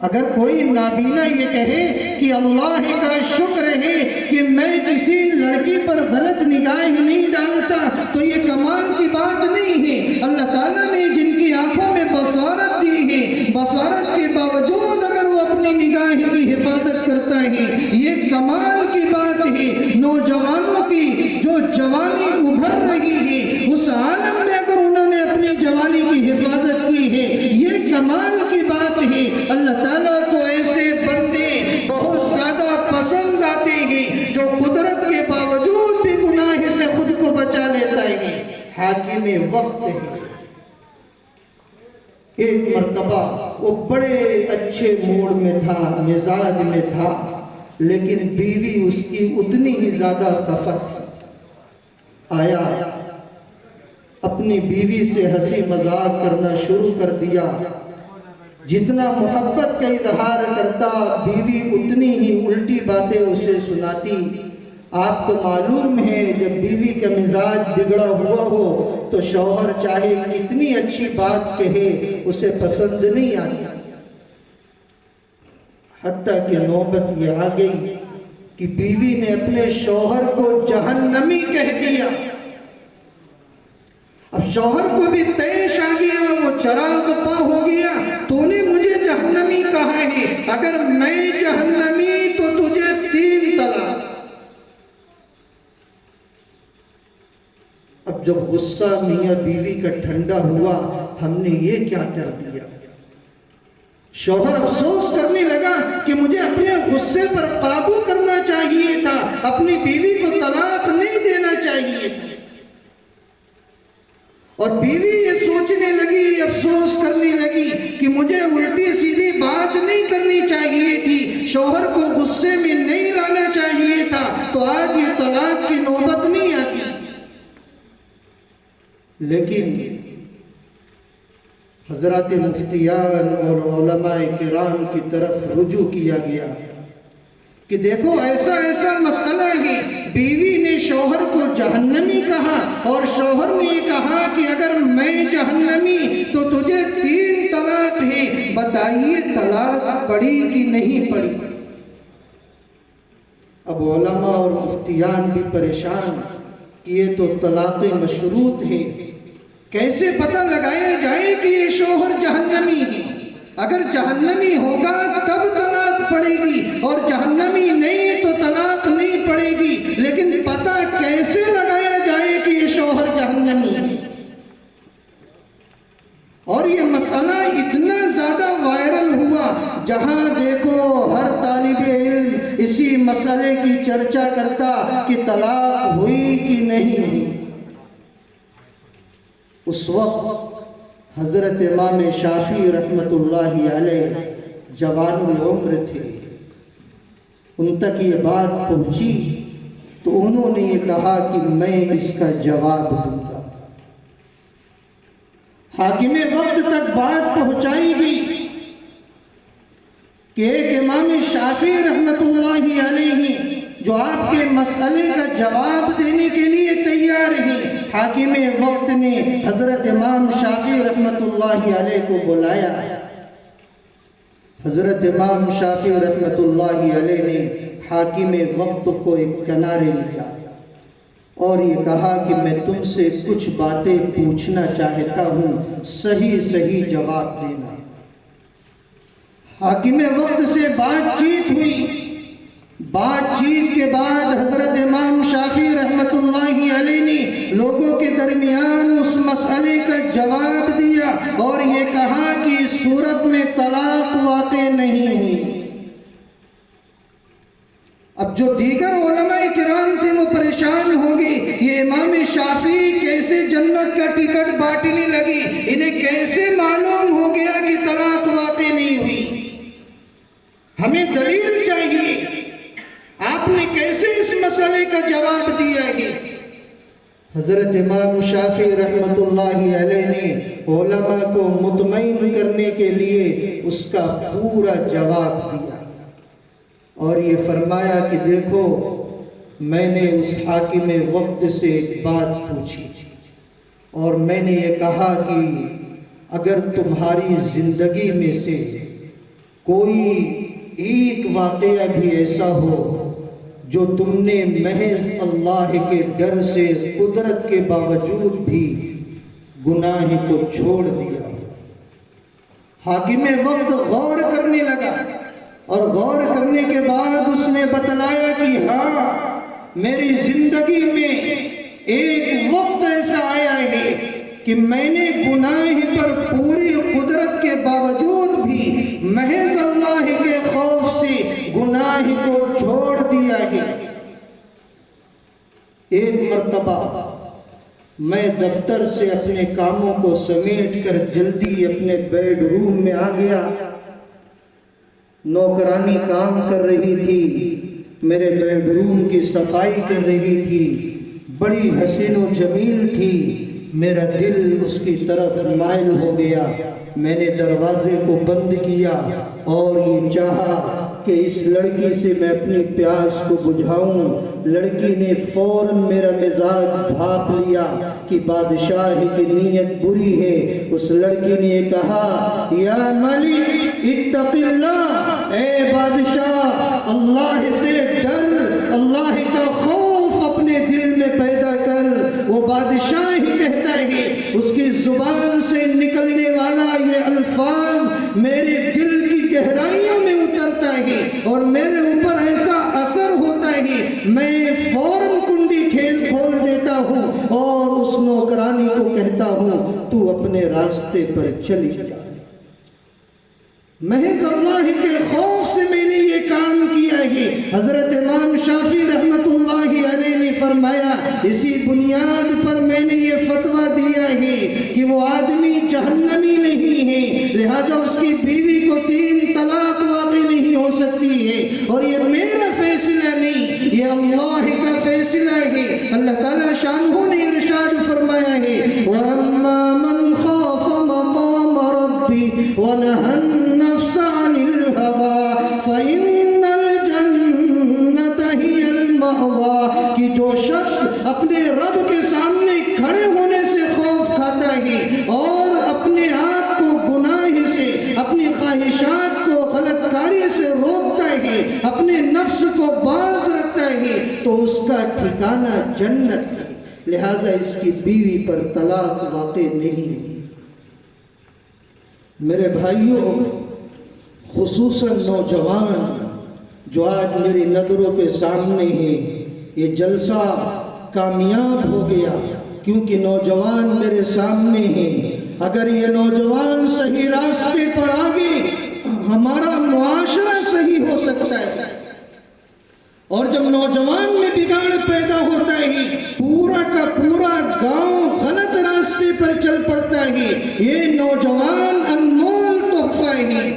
اگر کوئی نابینا یہ کہے کہ اللہ کا شکر ہے کہ میں کسی لڑکی پر غلط نگاہ نہیں ڈالتا، تو یہ کمال کی بات نہیں ہے۔ اللہ تعالیٰ نے جن کی آنکھوں میں بصارت دی ہے، بصارت کے باوجود اگر وہ اپنی نگاہ کی حفاظت کرتا ہے، یہ کمال کی بات ہے۔ نوجوانوں کی جو جوانی ابھر رہی ہے، اس عالم میں اگر انہوں نے اپنی جوانی کی حفاظت کی ہے، یہ کمال کی بات ہے۔ اللہ تعالیٰ کو ایسے بندے بہت زیادہ پسند آتے ہیں جو قدرت کے باوجود بھی گناہ سے خود کو بچا لیتا ہے۔ حاکم وقت ہے۔ ایک مرتبہ وہ بڑے اچھے موڈ میں تھا، مزاج میں تھا، لیکن بیوی اس کی اتنی ہی زیادہ خفت آیا، اپنی بیوی سے ہنسی مذاق کرنا شروع کر دیا۔ جتنا محبت کا اظہار کرتا، بیوی اتنی ہی الٹی باتیں اسے سناتی۔ آپ کو معلوم ہے جب بیوی کا مزاج بگڑا ہوا ہو تو شوہر چاہے کتنی اچھی بات کہے اسے پسند نہیں آتی۔ حتیٰ کہ نوبت یہ آ گئی کہ بیوی نے اپنے شوہر کو جہنمی کہہ دیا۔ اب شوہر کو بھی طیش آ گیا، وہ چراغ پا ہو گیا، تو نے مجھے جہنمی کہا ہے، اگر میں جہنمی تو تجھے 3 طلاق۔ اب جب غصہ میاں بیوی کا ٹھنڈا ہوا، ہم نے یہ کیا کر دیا؟ شوہر افسوس کرنے لگا کہ مجھے اپنے غصے پر قابو کرنا چاہیے تھا، اپنی بیوی کو طلاق نہیں دینا چاہیے تھا۔ اور بیوی یہ سوچنے لگی، افسوس کرنے لگی کہ مجھے الٹی سیدھی بات نہیں کرنی چاہیے تھی، شوہر کو غصے میں نہیں لانا چاہیے تھا، تو آج یہ طلاق کی نوبت نہیں آتی۔ لیکن حضرات مفتیان اور علماء کرام کی طرف رجوع کیا گیا کہ دیکھو ایسا ایسا مسئلہ ہے، بیوی نے شوہر کو جہنمی کہا اور شوہر نے یہ کہا کہ اگر میں جہنمی تو تجھے 3 طلاق ہے، بتائیے طلاق پڑی کہ نہیں پڑی؟ اب علماء اور مفتیان بھی پریشان کہ یہ تو طلاق مشروط ہے، کیسے پتہ لگایا جائے کہ یہ شوہر جہنمی ہے؟ اگر جہنمی ہوگا تب طلاق پڑے گی، اور جہنمی نہیں تو طلاق نہیں پڑے گی، لیکن پتہ کیسے لگایا جائے کہ یہ شوہر جہنمی ہے؟ اور یہ مسئلہ اتنا زیادہ وائرل ہوا، جہاں دیکھو ہر طالب علم اسی مسئلے کی چرچا کرتا کہ طلاق ہوئی کہ نہیں ہوئی۔ اس وقت حضرت امام شافعی رحمت اللہ علیہ جوان العمر تھے، ان تک یہ بات پہنچی تو انہوں نے یہ کہا کہ میں اس کا جواب دوں گا۔ حاکم وقت تک بات پہنچائی گئی کہ ایک امام شافعی رحمت اللہ علیہ جو آپ کے مسئلے کا جواب دینے کے لیے تیار ہیں، حاکم وقت نے حضرت امام شافعی رحمت اللہ علیہ کو بلایا۔ حضرت امام شافعی رحمت اللہ علیہ نے حاکم وقت کو ایک کنارے لیا اور یہ کہا کہ میں تم سے کچھ باتیں پوچھنا چاہتا ہوں، صحیح صحیح جواب دینا۔ حاکم وقت سے بات چیت ہوئی، بات چیت کے بعد حضرت امام شافعی رحمت اللہ علیہ نے لوگوں کے درمیان اس مسئلے کا جواب دیا اور یہ کہا کہ اس صورت میں طلاق واقع نہیں ہوئی۔ اب جو دیگر علماء کرام تھے وہ پریشان ہو گئے، یہ امام شافعی کیسے جنت کا ٹکٹ بانٹنے لگے، انہیں کیسے معلوم ہو گیا کہ طلاق واقع نہیں ہوئی؟ ہمیں دلیل چاہیے، آپ نے کیسے اس مسئلے کا جواب دیا ہے؟ حضرت امام شافعی رحمۃ اللہ علیہ نے علماء کو مطمئن کرنے کے لیے اس کا پورا جواب دیا اور یہ فرمایا کہ دیکھو، میں نے اس حاکم وقت سے ایک بات پوچھی اور میں نے یہ کہا کہ اگر تمہاری زندگی میں سے کوئی ایک واقعہ بھی ایسا ہو جو تم نے محض اللہ کے ڈر سے قدرت کے باوجود بھی گناہ کو چھوڑ دیا، حاکم وقت غور کرنے لگا اور غور کرنے کے بعد اس نے بتلایا کہ ہاں، میری زندگی میں ایک وقت ایسا آیا ہے کہ میں نے گناہ پر پوری قدرت کے باوجود بھی محض اللہ کے خوف سے گناہ کو چھوڑ دیا ہے۔ ایک مرتبہ میں دفتر سے اپنے کاموں کو سمیٹ کر جلدی اپنے بیڈ روم میں آ گیا۔ نوکرانی کام کر رہی تھی، میرے بیڈ روم کی صفائی کر رہی تھی، بڑی حسین و جمیل تھی، میرا دل اس کی طرف مائل ہو گیا۔ میں نے دروازے کو بند کیا اور یہ چاہا کہ اس لڑکی سے میں اپنی پیاس کو بجھاؤں۔ لڑکی نے فوراً میرا مزاج بھاپ لیا کہ بادشاہ کی نیت بری ہے۔ اس لڑکی نے یہ کہا، یا ملک اتق اللہ، اے بادشاہ اللہ سے ڈر، اللہ کا خوف اپنے دل میں پیدا کر۔ وہ بادشاہ ہی کہتا ہے، اس کی زبان سے نکلنے والا یہ الفاظ میرے دل کی گہرائیوں میں اترتا ہے اور میرے اوپر ایسا اثر ہوتا ہے، میں فوراً کنڈی کھول دیتا ہوں اور اس نوکرانی کو کہتا ہوں، تو اپنے راستے پر چلی جا۔ محض اللہ کے خوف سے میں نے یہ کام کیا ہے۔ حضرت امام شافعی رحمۃ اللہ علیہ نے فرمایا، اسی بنیاد پر میں نے یہ فتویٰ دیا ہے کہ وہ آدمی جہنمی نہیں ہے، لہذا اس کی بیوی کو 3 طلاق واقع نہیں ہو سکتی ہے، اور یہ میرا فیصلہ نہیں، یہ اللہ کا فیصلہ ہے۔ اللہ تعالیٰ شانہ نے ارشاد فرمایا ہے، وَأَمَّا مَنْ خَافَ مَقَامَ رَبِّهِ وَنَهَى النَّفْسَ عَنِ الْهَوَىٰ فَإِنَّ الْجَنَّةَ هِيَ الْمَأْوَىٰ، کہ جو شخص اپنے رب کے سامنے کھڑے ہونے سے خوف کھاتا ہے اور اپنے آپ کو گناہ سے، اپنی خواہشات کو غلط کاری سے روکتا ہے، اپنے نفس کو باز رکھتا ہے، تو اس کا ٹھکانہ جنت ہے، لہذا اس کی بیوی پر طلاق واقع نہیں ہے۔ میرے بھائیوں، خصوصاً نوجوان جو آج میری نظروں کے سامنے ہیں، یہ جلسہ کامیاب ہو گیا کیونکہ نوجوان میرے سامنے ہیں۔ اگر یہ نوجوان صحیح راستے پر آگے، ہمارا معاشرہ صحیح ہو سکتا ہے، اور جب نوجوان میں بگاڑ پیدا ہوتا ہے، پورا کا پورا گاؤں غلط راستے پر چل پڑتا ہے۔ یہ نوجوان انمول تحفہ ہے،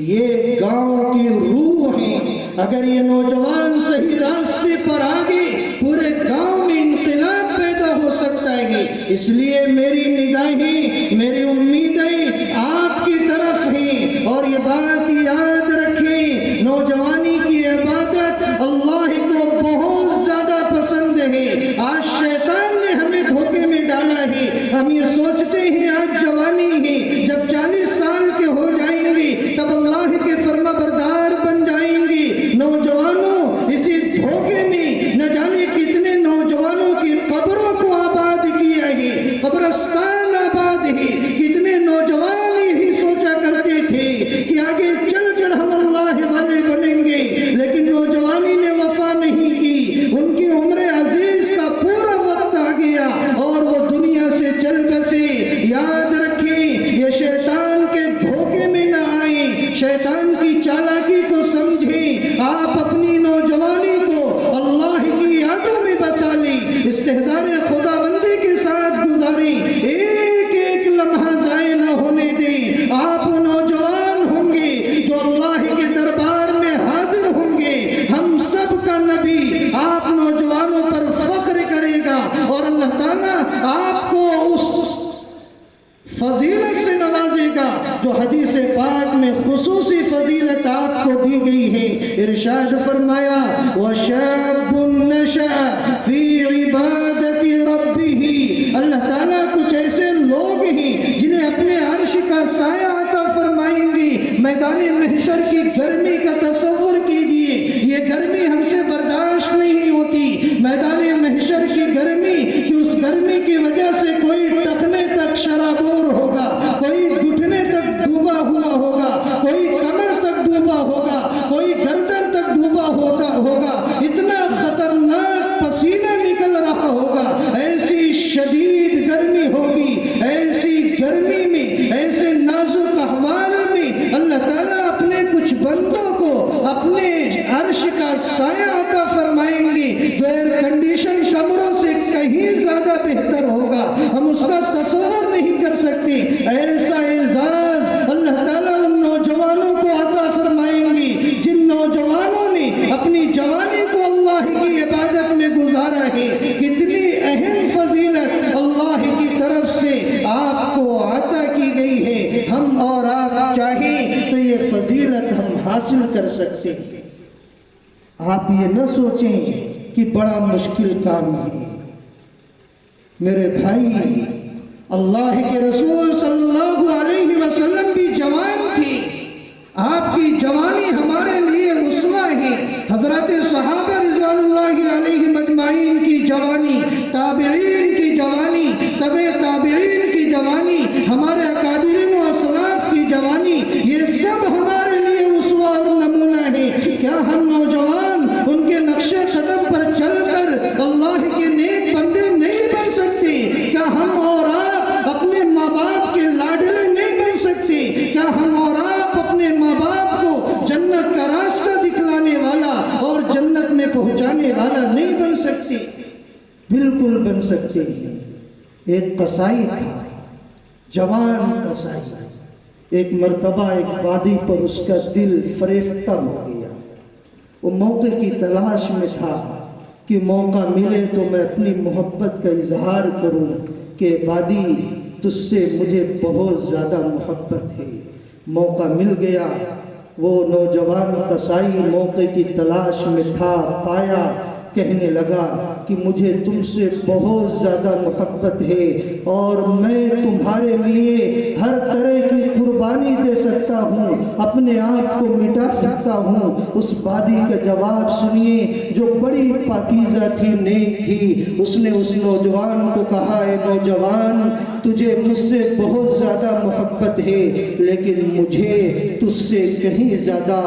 یہ گاؤں کی روح ہے۔ اگر یہ نوجوان صحیح راستے پر آگے، پورے گاؤں میں انقلاب پیدا ہو سکتا ہے۔ اس لیے میری نگاہیں، میری امیدیں آپ کی طرف ہیں، اور یہ بات یاد رکھیں، نوجوانی کی عبادت اللہ کو بہت زیادہ پسند ہے۔ آج شیطان نے ہمیں دھوکے میں ڈالا ہے، ہم یہ سوچتے ہیں آج جوانی ہے، جب 40 سال کے ہو جائیں گے تب اللہ کے فرما بردار بن جائیں گے۔ نوجوانوں، اسی دھوکے نے نہ جانے کتنے نوجوانوں کی قبروں کو آباد کیا ہے، قبرستان آباد ہے۔ کتنے نوجوان یہی سوچا کرتے تھے کہ آگے چل کر ہم اللہ والے بنیں گے، لیکن نوجوانی نے وفا نہیں کی، ان کی عمر عزیز کا پورا وقت آ گیا اور وہ دنیا سے چل بسے۔ یاد رکھیں، یہ جو حدیث پاک میں خصوصی فضیلت آپ کو دی گئی ہے. ارشاد فرمایا وَشَابٌ نَشَأَ فِي عِبَادَةِ رَبِّهِ. اللہ تعالیٰ کچھ ایسے لوگ ہیں جنہیں اپنے عرش کا سایہ عطا فرمائیں گے. میدان محشر کی گرمی کا تصور کیجئے، یہ گرمی ہم سے برداشت نہیں ہوتی. میدان محشر کی گرمی کہ اس گرمی کی وجہ سے کوئی ٹکنے تک شرابور ہوگا، کوئی گھٹنے تک ڈوبا ہوا ہوگا، کوئی کمر تک ڈوبا ہوگا، کوئی گردن تک ڈوبا ہوگا. اتنا خطرناک پسینہ نکل رہا ہوگا. ایسی شدید گرمی ہوگی. ایسی گرمی میں، ایسے نازک احوال میں اللہ تعالیٰ اپنے کچھ بندوں کو اپنے عرش کا سایہ عطا فرمائیں گے جو ایئر کنڈیشن کمروں سے کہیں زیادہ بہتر ہوگا. ہم اس کا تصور نہیں کر سکتے. ایسا اعزاز اللہ تعالیٰ ان نوجوانوں کو عطا فرمائیں گے جن نوجوانوں نے اپنی جوانی کو اللہ کی عبادت میں گزارا ہے. کتنی اہم فضیلت اللہ کی طرف سے آپ کو عطا کی گئی ہے. ہم اور آپ چاہیں تو یہ فضیلت ہم حاصل کر سکتے ہیں. آپ یہ نہ سوچیں کہ بڑا مشکل کام ہے. میرے بھائی، اللہ کے رسول صلی اللہ علیہ وسلم بھی جوان تھے. آپ کی جوانی ہمارے لیے اسوہ ہے. حضرت صحابہ رضوان اللہ علیہم اجمعین کی جوانی، تابعین کی جوانی، تبع تابعین کی جوانی، ہمارے اکابرین و اسلاف کی جوانی، یہ سب ہمارے لیے اسوہ اور نمونہ ہے. کیا ہم نوجوان ان کے نقش قدم پر چل کر اللہ کے نیک بندے نہیں بن سکتے؟ کیا ہم اور آپ اپنے ماں باپ کے لاڈلے نہیں بن سکتے؟ کیا ہم اور آپ اپنے ماں باپ کو جنت کا راستہ دکھلانے والا اور جنت میں پہنچانے والا نہیں بن سکتے؟ بالکل بن سکتے ہیں. ایک قصائی تھا، جوان قصائی. ایک مرتبہ ایک وادی پر اس کا دل فریفتہ ہو گیا. وہ موقع کی تلاش میں تھا کہ موقع ملے تو میں اپنی محبت کا اظہار کروں کہ وادی تجھ سے مجھے بہت زیادہ محبت ہے. موقع مل گیا. وہ نوجوان قصائی موقع کی تلاش میں تھا. پایا، کہنے لگا کہ مجھے تم سے بہت زیادہ محبت ہے اور میں تمہارے لیے ہر طرح کی قربانی دے سکتا ہوں، اپنے آپ کو مٹا سکتا ہوں. اس وادی کا جواب سنیے جو بڑی پاکیزہ تھی، نیک تھی. اس نے اس نوجوان کو کہا اے نوجوان، تجھے مجھ سے بہت زیادہ محبت ہے لیکن مجھے تجھ سے کہیں زیادہ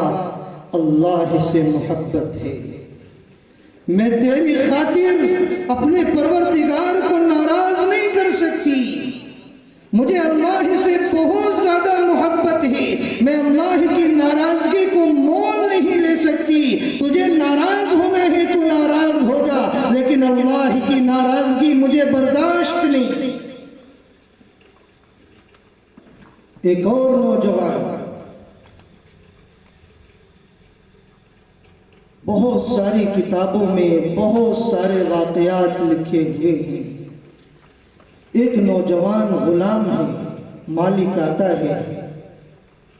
اللہ سے محبت ہے. میں تیری خاطر اپنے پروردگار کو ناراض نہیں کر سکتی. مجھے اللہ سے بہت زیادہ محبت ہے. میں اللہ کی ناراضگی کو مول نہیں لے سکتی. تجھے ناراض ہونا ہے تو ناراض ہو جا، لیکن اللہ کی ناراضگی مجھے برداشت نہیں. ایک اور نوجوان، بہت ساری کتابوں میں بہت سارے واقعات لکھے ہوئے ہیں. ایک نوجوان غلام ہے. مالک آتا ہے،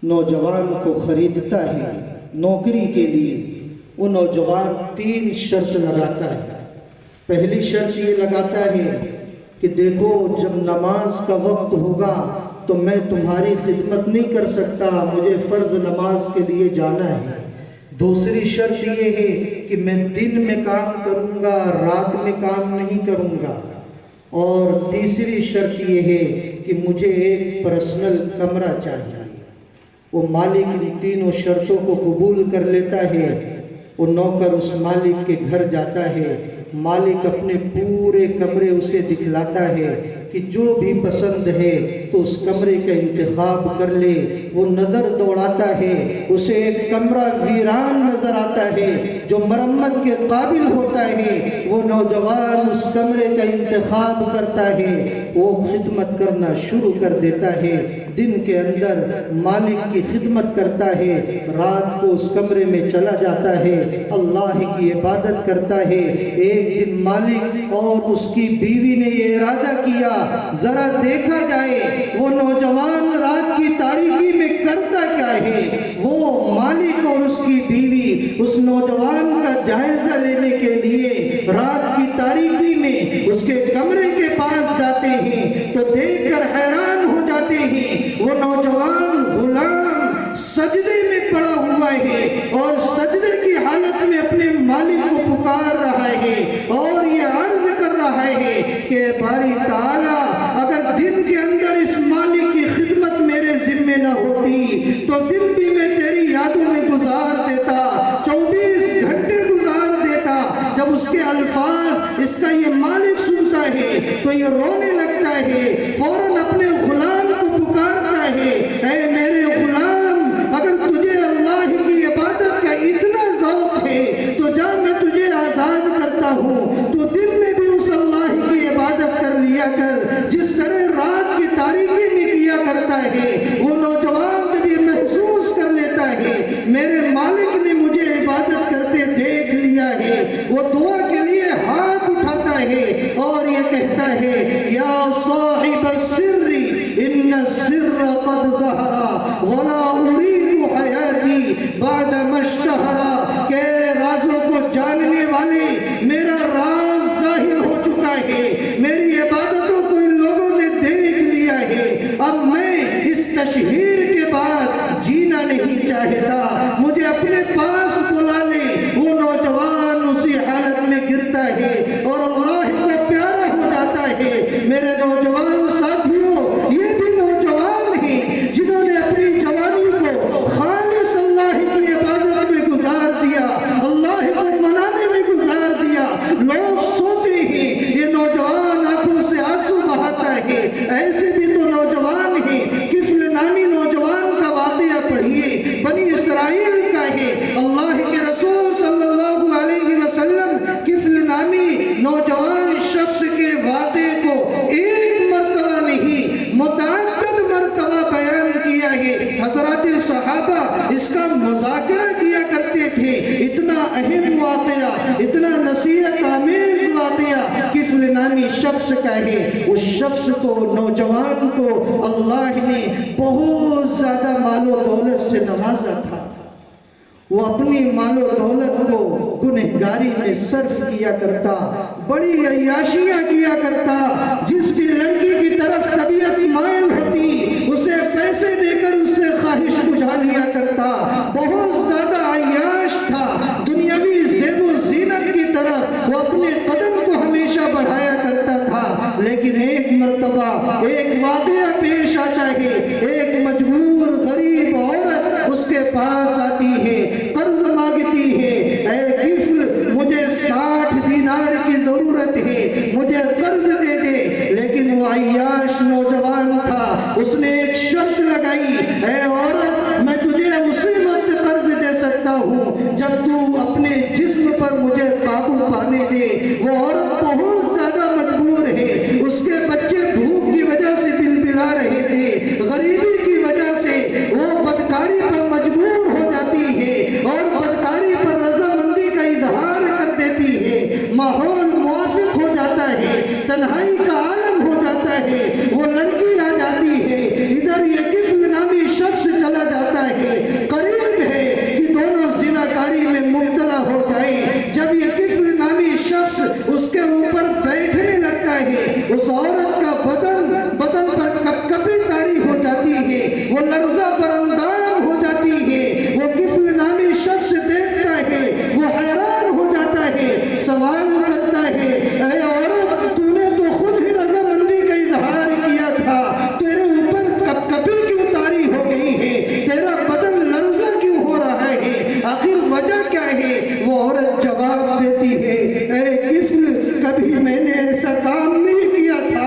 نوجوان کو خریدتا ہے نوکری کے لیے. وہ نوجوان 3 شرط لگاتا ہے. پہلی شرط یہ لگاتا ہے کہ دیکھو جب نماز کا وقت ہوگا تو میں تمہاری خدمت نہیں کر سکتا، مجھے فرض نماز کے لیے جانا ہے. دوسری شرط یہ ہے کہ میں دن میں کام کروں گا، رات میں کام نہیں کروں گا. اور تیسری شرط یہ ہے کہ مجھے ایک پرسنل کمرہ چاہیے. وہ مالک ان تینوں شرطوں کو قبول کر لیتا ہے. وہ نوکر اس مالک کے گھر جاتا ہے. مالک اپنے پورے کمرے اسے دکھلاتا ہے کہ جو بھی پسند ہے تو اس کمرے کا انتخاب کر لے. وہ نظر دوڑاتا ہے، اسے ایک کمرہ ویران نظر آتا ہے جو مرمت کے قابل ہوتا ہے. وہ نوجوان اس کمرے کا انتخاب کرتا ہے. وہ خدمت کرنا شروع کر دیتا ہے. دن کے اندر مالک کی خدمت کرتا ہے، رات کو اس کمرے میں چلا جاتا ہے، اللہ کی عبادت کرتا ہے. ایک دن مالک اور اس کی بیوی نے یہ ارادہ کیا ذرا دیکھا جائے وہ نوجوان رات کی تاریکی میں کرتا کیا ہے۔ وہ مالک اور اس کی بیوی اس نوجوان کا جائزہ لینے کے لیے رات کی تاریکی میں اس کے کمرے کے پاس جاتے ہیں تو دیکھ کر حیران ہو جاتے ہیں۔ وہ نوجوان غلام سجدے میں پڑا ہوا ہے اور سجدے کی حالت میں اپنے مالک کو پکار رہا ہے اور یہ عرض کر رہا ہے کہ باری تعالیٰ اگر دن کے اندر اس مالک کی خدمت میرے ذمہ نہ ہوتی تو دن بھی میں تیری یادوں میں گزار دیتا، 24 گھنٹے گزار دیتا۔ جب اس کے الفاظ اس کا یہ مالک سنتا ہے تو یہ رونے لگتا ہے، فوراً اپنے غلام کو پکارتا ہے، اے میرے غلام، اگر تجھے اللہ کی عبادت کا اتنا ذوق ہے تو جا میں تجھے آزاد کرتا ہوں، تو دن میں بھی اس اللہ کی عبادت کر لیا کر جس طرح رات کی تاریکی میں کیا کرتا ہے۔ وہ نوجوان جب یہ محسوس کر لیتا ہے میرے مالک نے مجھے عبادت کرتے دیکھ لیا ہے، وہ دعا کے لیے ہاتھ اٹھاتا ہے اور یہ کہتا ہے، یا صاحب السر ان السر قد ظہر ولا اريد حیاتی بعد ما اشتہر، کہ رازوں کو جاننے والے میرا راز ظاہر ہو چکا ہے، میری عبادتوں کو ان لوگوں نے دیکھ لیا ہے، اب میں اس تشہیر کے بعد جینا نہیں چاہتا، مجھے اپنے پاس بلا لے۔ وہ نوجوان اسی حالت میں گرتا ہے اور اللہ کو پیارا ہو جاتا ہے۔ میرے نوجوان ساتھیوں، یہ بھی نوجوان ہیں جنہوں نے اپنی جوانی کو خالص اللہ کی عبادت میں گزار دیا، اللہ کو منانے میں گزار دیا۔ لوگ سوتے ہیں، یہ نوجوان آنکھوں سے آنسو بہاتا ہے۔ ایسے بھی تو نوجوان ہیں، کفل نامی نوجوان کا واقعہ پڑھیے، بنی اسرائیل کا ہے۔ اللہ کے رسول صلی اللہ علیہ وسلم کفل نامی نوجوان شخص کے واقعے کو ایک مرتبہ نہیں متعدد مرتبہ بیان کیا ہے۔ حضرات صحابہ اس کا مذاکرہ کیا کرتے تھے۔ اتنا اہم واقعہ، اتنا نصیحت آمیز واقعہ کفل نامی شخص کا ہے۔ اس شخص کو، نوجوان کو اللہ نے بہت زیادہ مال و دولت سے نوازا تھا۔ وہ اپنی مال و دولت کو گنہگاری میں صرف کیا کرتا، بڑی عیاشیاں کیا کرتا۔ جس بھی لڑکی کی طرف طبیعت مائل ہوتی اسے پیسے دے کر اس سے خواہش بجھا لیا کرتا، بہت زیادہ عیاش تھا۔ دنیاوی زیب و زینت کی طرف وہ اپنے قدم کو ہمیشہ بڑھایا کرتا تھا۔ لیکن ایک مرتبہ ایک واقعہ پیش آتا ہے، ایک مجبور غریب عورت اس کے پاس آتی ہے، قرض مانگتی ہے، اے کفل مجھے 60 دینار کی ضرورت ہے، مجھے قرض دے دے۔ لیکن وہ عیاش نوجوان تھا، اس نے ایک شرط لگائی، اے عورت میں تجھے اسی وقت قرض دے سکتا ہوں جب تو اپنے جسم پر مجھے قابو پانے دے۔ وہ عورت بہت زیادہ مجبور ہے، اس کے بچے بھوک کی وجہ سے بلبلا رہے تھے، غریبی کی وجہ سے وہ بدکاری پر مجبور ہو جاتی ہے اور بدکاری پر رضامندی کا اظہار کر دیتی ہے۔ ماحول موافق ہو جاتا ہے، تنہائی کا عالم ہو جاتا ہے، وہ لڑکی آ جاتی ہے، ادھر یہ کفل نامی شخص چلا جاتا ہے، قریب ہے کہ دونوں زناکاری میں مبتلا ہو جائیں۔ جب یہ کفل نامی شخص اس کے اوپر بیٹھنے لگتا ہے، اس عورت کا بدن پر کپکپی طاری ہو جاتی ہے، وہ لرزہ پر اندام ہو جاتی ہے۔ وہ کفل نامی شخص دیکھتا ہے، وہ حیران ہو جاتا ہے، سوال کرتا ہے، اے عورت تو نے تو خود ہی رضامندی کا اظہار کیا تھا، تیرے اوپر کپکپی کیوں طاری ہو گئی ہے، تیرا بدن لرزہ کیوں ہو رہا ہے، آخر وجہ کیا ہے؟ وہ عورت جواب دیتی ہے، اے کفل کبھی میں نے ایسا کام نہیں کیا تھا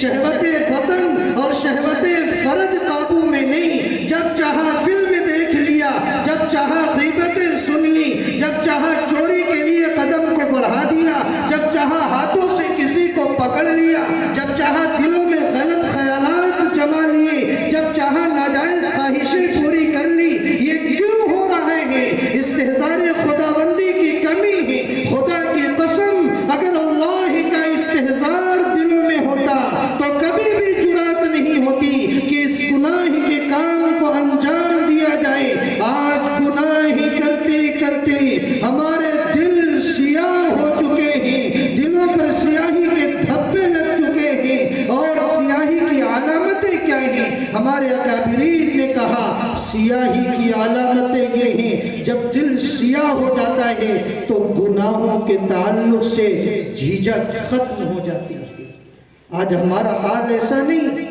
شہوت وطن اور شہوت فرد قابو میں نہیں، جب چاہا فلم دیکھ لیا، جب چاہا غیبتیں سن لی، جب چاہا چوری کے لیے قدم کو بڑھا دیا، جب چاہا ہاتھوں سے کسی کو پکڑ لیا، جب چاہا دلوں میں غلط خیالات جما لیے، جب چاہا ناجائز خواہشیں پوری کر لی۔ یہ کیوں ہو رہا ہے؟ استحضار خداوندی کی کمی ہے۔ خدا کی قسم، اگر اللہ کا استحضار دلوں میں ہوتا تو کبھی بھی جرات نہیں ہوتی کہ اس گناہ کے کام کو انجام دیا جائے۔ آج گناہ کرتے کرتے ہمارے دل سیاہ ہو چکے ہیں، دلوں پر سیاہی کے دھبے لگ چکے ہیں، اور سیاہی کی علامتیں کیا ہیں؟ ہمارے اکابرین نے کہا سیاہی کی علامتیں یہ ہیں، جب دل سیاہ ہو جاتا ہے تو گناہوں کے تعلق سے جھجک ختم ہو جاتی ہے۔ آج ہمارا حال ایسا نہیں،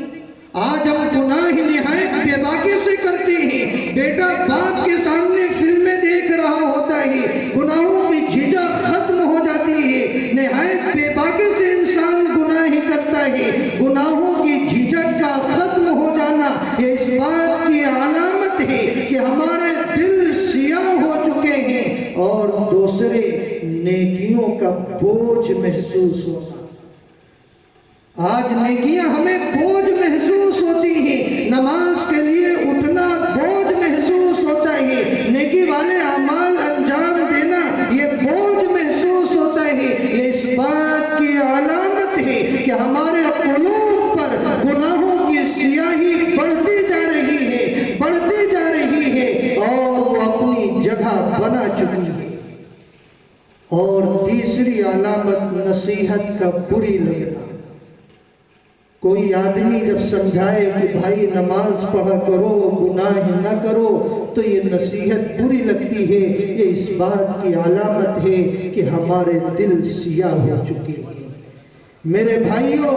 آج ہم گناہ نہایت بے باکی سے کرتے ہیں۔ بیٹا باپ کے سامنے فلمیں دیکھ رہا ہوتا ہے، گناہوں کی جھجک ختم ہو جاتی ہے۔ نہایت بے باکی سے انسان گناہ کرتا ہے، گناہوں کی جھجک کا ختم ہو جانا یہ اس بات کی علامت ہے کہ ہمارے دل سیاہ ہو چکے ہیں، اور دوسرے نیکیوں کا بوجھ محسوس ہونا۔ آج نیکیاں ہمیں بوجھ محسوس ہوتی ہیں، نماز کے لیے اٹھنا بوجھ محسوس ہوتا ہے، نیکی والے اعمال انجام دینا یہ بوجھ محسوس ہوتا ہے۔ یہ اس بات کی علامت ہے کہ ہمارے قلوب پر گناہوں کی سیاہی بڑھتی جا رہی ہے، بڑھتی جا رہی ہے، اور وہ اپنی جگہ بنا چکی ہے۔ اور تیسری علامت نصیحت کا بری لگنا۔ کوئی آدمی جب سمجھائے کہ بھائی نماز پڑھا کرو، گناہ نہ کرو، تو یہ نصیحت بری لگتی ہے۔ یہ اس بات کی علامت ہے کہ ہمارے دل سیاہ ہو چکے ہیں۔ میرے بھائیوں،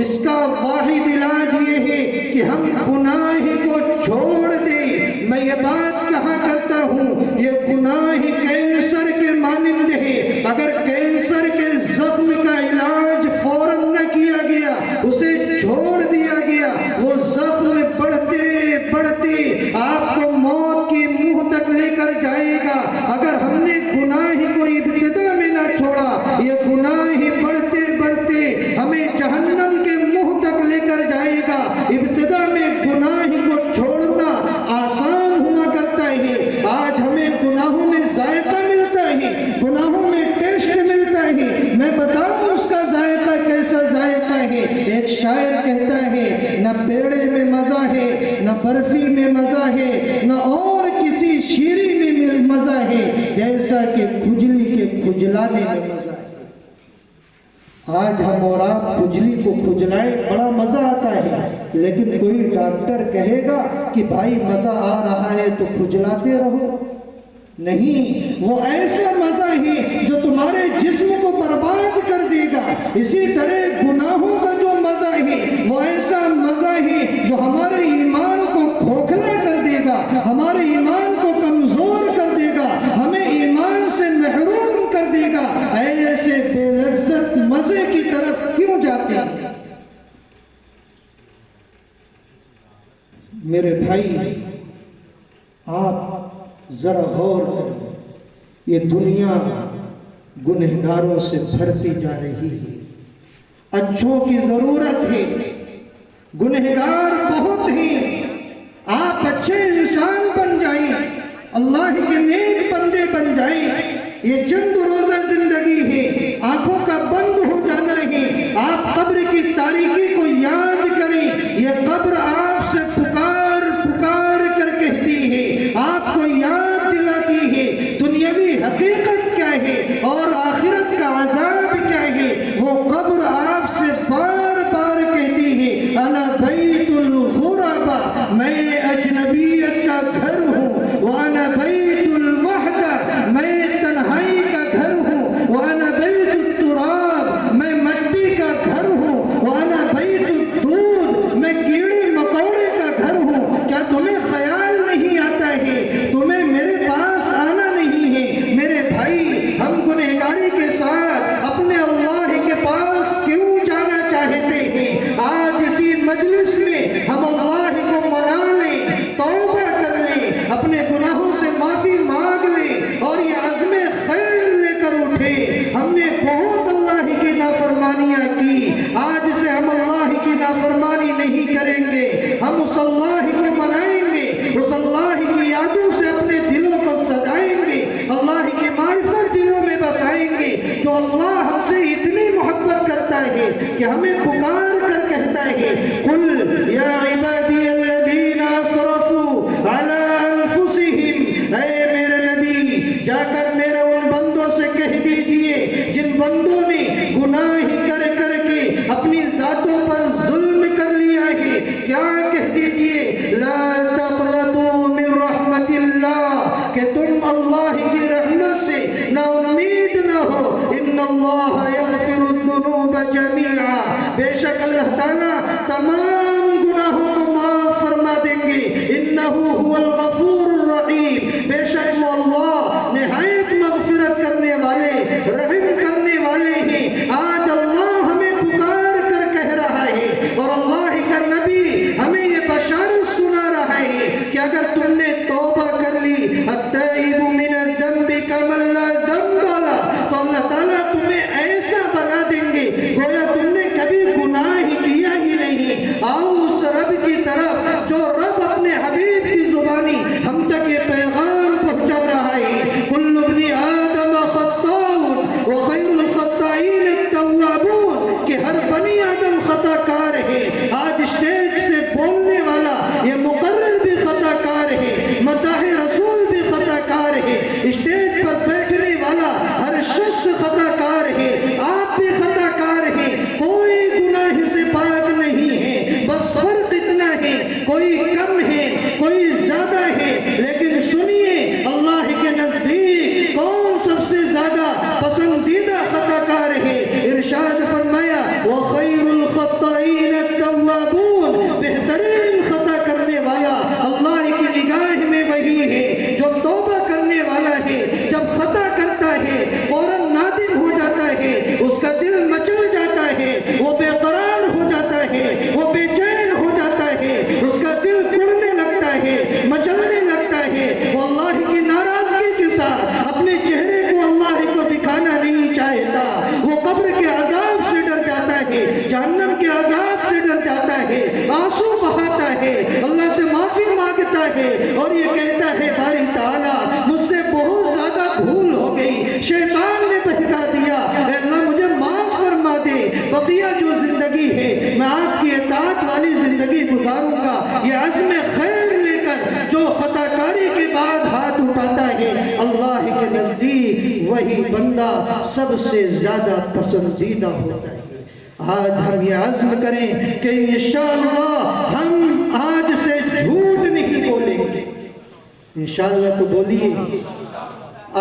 اس کا واحد علاج یہ ہے کہ ہم گناہ کو چھوڑ دیں۔ میں یہ بات کہا کرتا ہوں، یہ گناہ کینسر کے مانند ہے۔ اگر کینسر کے زخم کا علاج فوراً نہ کیا گیا، اسے چھوڑ دیا گیا، وہ زخم بڑھتے بڑھتے آپ کو موت کی منہ تک لے کر جائے گا۔ اگر ہم نے گناہ کو ابتدا میں نہ چھوڑا، یہ گناہ بڑھتے بڑھتے ہمیں جہنم کے منہ تک لے کر جائے گا۔ ابتدا میں گناہ کو چھوڑنا آسان ہوا کرتا ہے، آج ہمیں گناہوں میں ذائقہ ملتا ہے، گناہوں میں ٹیسٹ ملتا ہے۔ میں بتاؤں اس کا ذائقہ کیسا ذائقہ ہے۔ ایک شاعر کہتا ہے، نہ پیڑے میں مزہ ہے، نہ برفی میں مزہ ہے، نہ اور کسی شیرینی میں مزہ ہے، جیسا کہ کھجلی کے کھجلانے میں مزہ ہے۔ آج ہم اور آپ کھجلی کو کھجلائیں، بڑا مزہ آتا ہے، لیکن کوئی ڈاکٹر کہے گا کہ بھائی مزہ آ رہا ہے تو کھجلاتے رہو؟ نہیں، وہ ایسا مزہ ہے جو تمہارے جسم کو برباد کر دے گا۔ اسی طرح گناہوں کا جو مزہ ہے وہ ایسا مزہ ہے جو ہمارے ایمان کو کھوکھلا کر دے گا، ہمارے ایمان کو کمزور کر دے گا، ہمیں ایمان سے محروم کر دے گا۔ ایسے بے لذت مزے کی طرف کیوں جاتے ہیں؟ میرے بھائی، آپ ذرا غور کریں، یہ دنیا گنہگاروں سے بھرتی جا رہی ہے۔ اچھوں کی ضرورت ہے، گنہگار بہت ہیں۔ آپ اچھے انسان بن جائیں، اللہ کے نیک بندے بن جائیں۔ یہ چند روزہ زندگی ہے، آنکھوں کا بند ہو جانا ہے۔ آپ قبر کی تاریکی کو یاد کریں، یہ قبر آپ سے پکار پکار کر کہتی ہے، آپ کو یاد دلاتی ہے دنیاوی حقیقت کیا ہے اور آخرت کا عذاب کیا ہے۔ وہ قبر آپ سے بار بار کہتی ہے، انا بیت الغربا، میں اجنبیت کا گھر ہوں، وانا بیت الوحدہ، میں تنہائی کا گھر ہوں، وانا بیت التراب، تعالیٰ تمام گناہوں کو معاف فرما دیں گے۔ انہو هو الغفور الرحیم، بے شک وہ اللہ نہایت مغفرت کرنے والے، رحم کرنے والے ہیں۔ آج اللہ ہمیں پکار کر کہہ رہا ہے اور اللہ کا نبی ہمیں یہ بشارت سنا رہا ہے کہ اگر تم نے توبہ کر لی، التائب من الذنب کمن لا ذنب له، تو اللہ تعالیٰ تمہیں ایسا بنا دیں گے گویا تم نے کبھی گناہ ہی کیا ہی نہیں۔ آؤ اس رب کی طرف جو رب اپنے حبیب کی زبانی ہم تک یہ پیغام پہنچا رہا ہے، کل ابن آدم خطاء وخیر الخطائین التوابون، کہ ہر بنی آدم خطا کار ہے۔ آج اسٹیج سے بولنے والا یہ مقرر بھی خطا کار ہے، مداح رسول بھی خطا کار ہے، اسٹیج پر بیٹھنے والا ہر شخص خطا کار ہے، آپ بھی خطا کار ہیں، کوئی گناہ سے پاک نہیں ہے، بس فرق اتنا ہے کوئی کم ہے کوئی زیادہ ہے، لیکن سنیے اللہ کے نزدیک کون سب سے زیادہ پسندیدہ خطا کار ہے؟ ارشاد فرمایا وَخَيْرُ الْخَطَّائِينَ التَّوَّابُونَ، بہترین خطا کرنے والا اللہ کی نگاہ میں وہی ہے جو توبہ کرنے والا ہے، جب خطا کرتا ہے فوراً نادم ہو جاتا ہے، اس کا دل مچل جاتا ہے، وہ بے قرار ہو جاتا ہے، وہ بے چین ہو جاتا ہے، اس کا دل کڑنے لگتا ہے، مچلنے لگتا ہے، وہ اللہ کی ناراضگی کے ساتھ اپنے چہرے کو اللہ کو دکھانا نہیں چاہتا، وہ قبر کے عذاب سے ڈر جاتا ہے، جہنم کے عذاب سے ڈر جاتا ہے، آنسو بہاتا ہے، اللہ سے معافی مانگتا ہے اور یہ کہتا ہے باری تعالیٰ مجھ سے بہت زیادہ بھول ہو گئی، شیطان نے بہکا دیا، اے اللہ مجھے معاف فرما دے، بقیہ جو زندگی ہے میں آپ کی اطاعت والی زندگی گزاروں گا۔ یہ عزم خیر لے کر جو خطا کاری کے بعد ہاتھ اٹھاتا ہے، اللہ کے نزدیک وہی بندہ سب سے زیادہ پسندیدہ ہوتا ہے۔ آج ہم یہ عزم کریں کہ انشاءاللہ ہم آج سے جھوٹ نہیں بولیں گے، انشاءاللہ تو بولیے،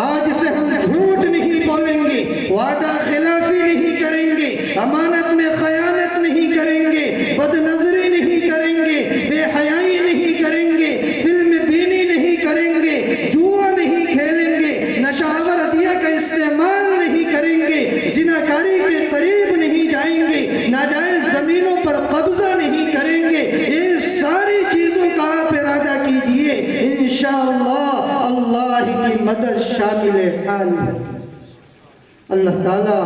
آج سے ہم جھوٹ نہیں بولیں گے، وعدہ خلافی نہیں کریں گے، امانت میں خیانت نہیں کریں گے، بد نظری نہیں کریں گے، بے حیائی نہیں کریں گے، فلم بینی نہیں کریں گے، جوا نہیں کھیلیں گے، نشہ آور ادویہ کا استعمال نہیں کریں گے، زناکاری کے قریب نہیں جائیں گے، ناجائز زمینوں پر قبضہ نہیں کریں گے، یہ ساری چیزوں کا آپ ارادہ کیجئے، انشاءاللہ اللہ کی مدد شامل حال ہے۔ اللہ تعالیٰ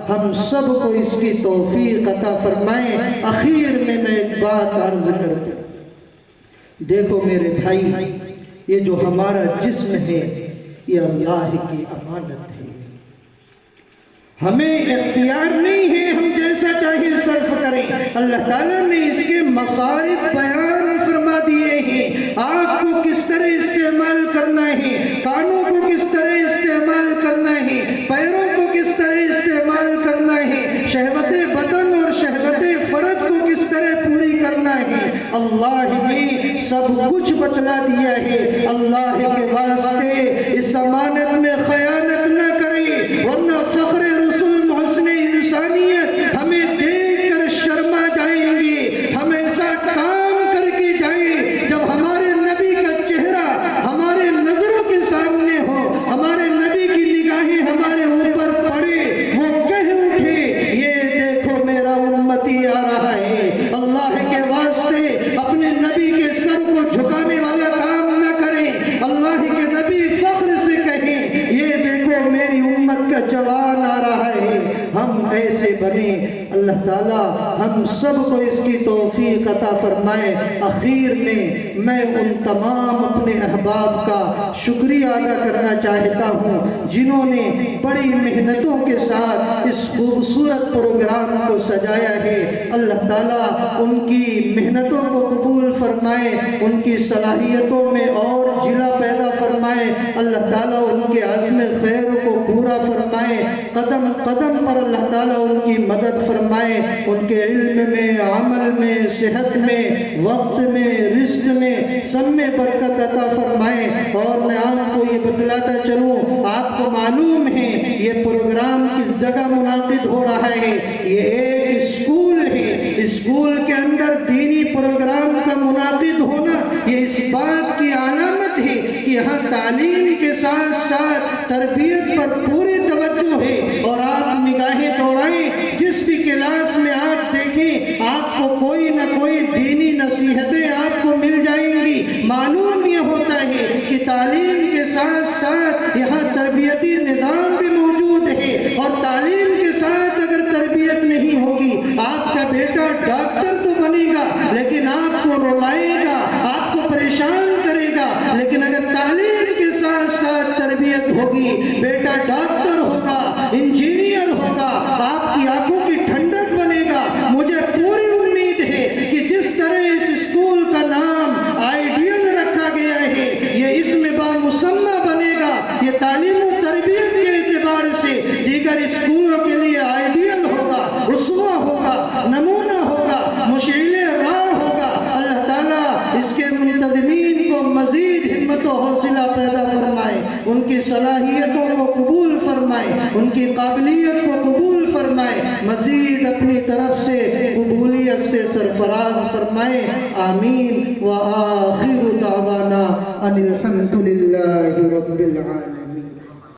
ہم سب کو اس کی توفیق عطا فرمائے۔ اخیر میں ایک بات عرض کرتا ہوں، دیکھو میرے بھائی، یہ جو ہمارا جسم ہے یہ اللہ کی امانت ہے، ہمیں اختیار نہیں ہے ہم جیسا چاہے صرف کریں۔ اللہ تعالیٰ نے اس کے مصارف بیان فرما دیے ہیں، آنکھ کو کس طرح استعمال کرنا ہے، کانوں کو کس طرح استعمال کرنا ہے، پیروں کو کس طرح استعمال کرنا ہے، شہوت بدن اور شہوت فرد کو کس طرح پوری کرنا ہے، اللہ نے سب کچھ بتلا دیا ہے۔ اللہ کے واسطے اس امانت میں خیانت نہ کریں، ورنہ فخر رسول محسن انسانیت ہمیں دیکھ کر شرما جائیں گے، ہم ایسا کام کر کے جائیں جب ہمارے نبی کا چہرہ ہمارے نظروں کے سامنے ہو، ہمارے نبی کی نگاہیں ہمارے اوپر پڑے، وہ کہہ اٹھے یہ دیکھو میرا امتی آ رہا ہے۔ اللہ کے واسطے اپنے نبی کے سر کو جھکانے والا کام نہ کریں، اللہ کے نبی فخر سے کہیں یہ دیکھو میری امت کا جوان آ رہا ہے، ہم ایسے بنے۔ اللہ تعالیٰ ہم سب کو اس کی توفیق عطا فرمائے۔ اخیر میں ان تمام اپنے احباب کا شکریہ ادا کرنا چاہتا ہوں جنہوں نے بڑی محنتوں کے ساتھ اس خوبصورت پروگرام کو سجایا ہے۔ اللہ تعالیٰ ان کی محنتوں کو قبول فرمائے، ان کی صلاحیتوں میں اور جلا پیدا فرمائے۔ اللہ تعالیٰ ان کے عزم خیر کو پورا فرمائے، قدم قدم پر اللہ تعالیٰ ان کی مدد فرمائے، ان کے علم میں، عمل میں، صحت میں، وقت میں، رزق میں، سب میں برکت عطا فرمائے۔ اور میں آپ کو یہ بتلاتا چلوں، آپ کو معلوم ہے یہ پروگرام کس جگہ منعقد ہو رہا ہے، یہ ایک اسکول ہے، اسکول کے اندر دینی پروگرام کا منعقد ہونا یہ اس بات کی علامت ہے کہ یہاں تعلیم کے ساتھ ساتھ تربیت پر پوری توجہ ہے۔ اور آپ نگاہیں دوڑائیں، جس بھی کلاس میں آپ دیکھیں آپ کو کوئی نہ کوئی دینی نصیحتیں آپ کو مل جائیں گی۔ معلوم یہ ہوتا ہے کہ تعلیم کے ساتھ ساتھ یہاں تربیتی نظام بھی موجود ہے، اور تعلیم کے ساتھ اگر تربیت نہیں ہوگی آپ کا بیٹا ڈاکٹر تو بنے گا لیکن آپ کو رلائے گا، آپ کو پریشان کرے گا۔ لیکن اگر تعلیم کے ساتھ ساتھ تربیت ہوگی، بیٹا ڈاکٹر ہوگا، انجینئر ہوگا، آپ کی آنکھوں کی ٹھنڈک بنے گا۔ مجھے پوری امید ہے کہ جس طرح اس اسکول کا نام آئیڈیل رکھا گیا ہے یہ اس میں بامسمہ بنے گا، یہ تعلیم و تربیت کے اعتبار سے دیگر اسکولوں کے لیے آئیڈیل ہوگا، اسوہ ہوگا، نمونہ ہوگا، مشعل راہ ہوگا۔ اللہ تعالیٰ اس کے منتظمین کو مزید ہمت و حوصلہ پیدا فرمائے، ان کی صلاحیتوں کو قبول فرمائے، ان کی قابلیت کو قبول فرمائے، مزید اپنی طرف سے قبولیت سے سرفراز فرمائے۔ آمین۔ وآخر دعوانا ان الحمد للہ رب العالمین۔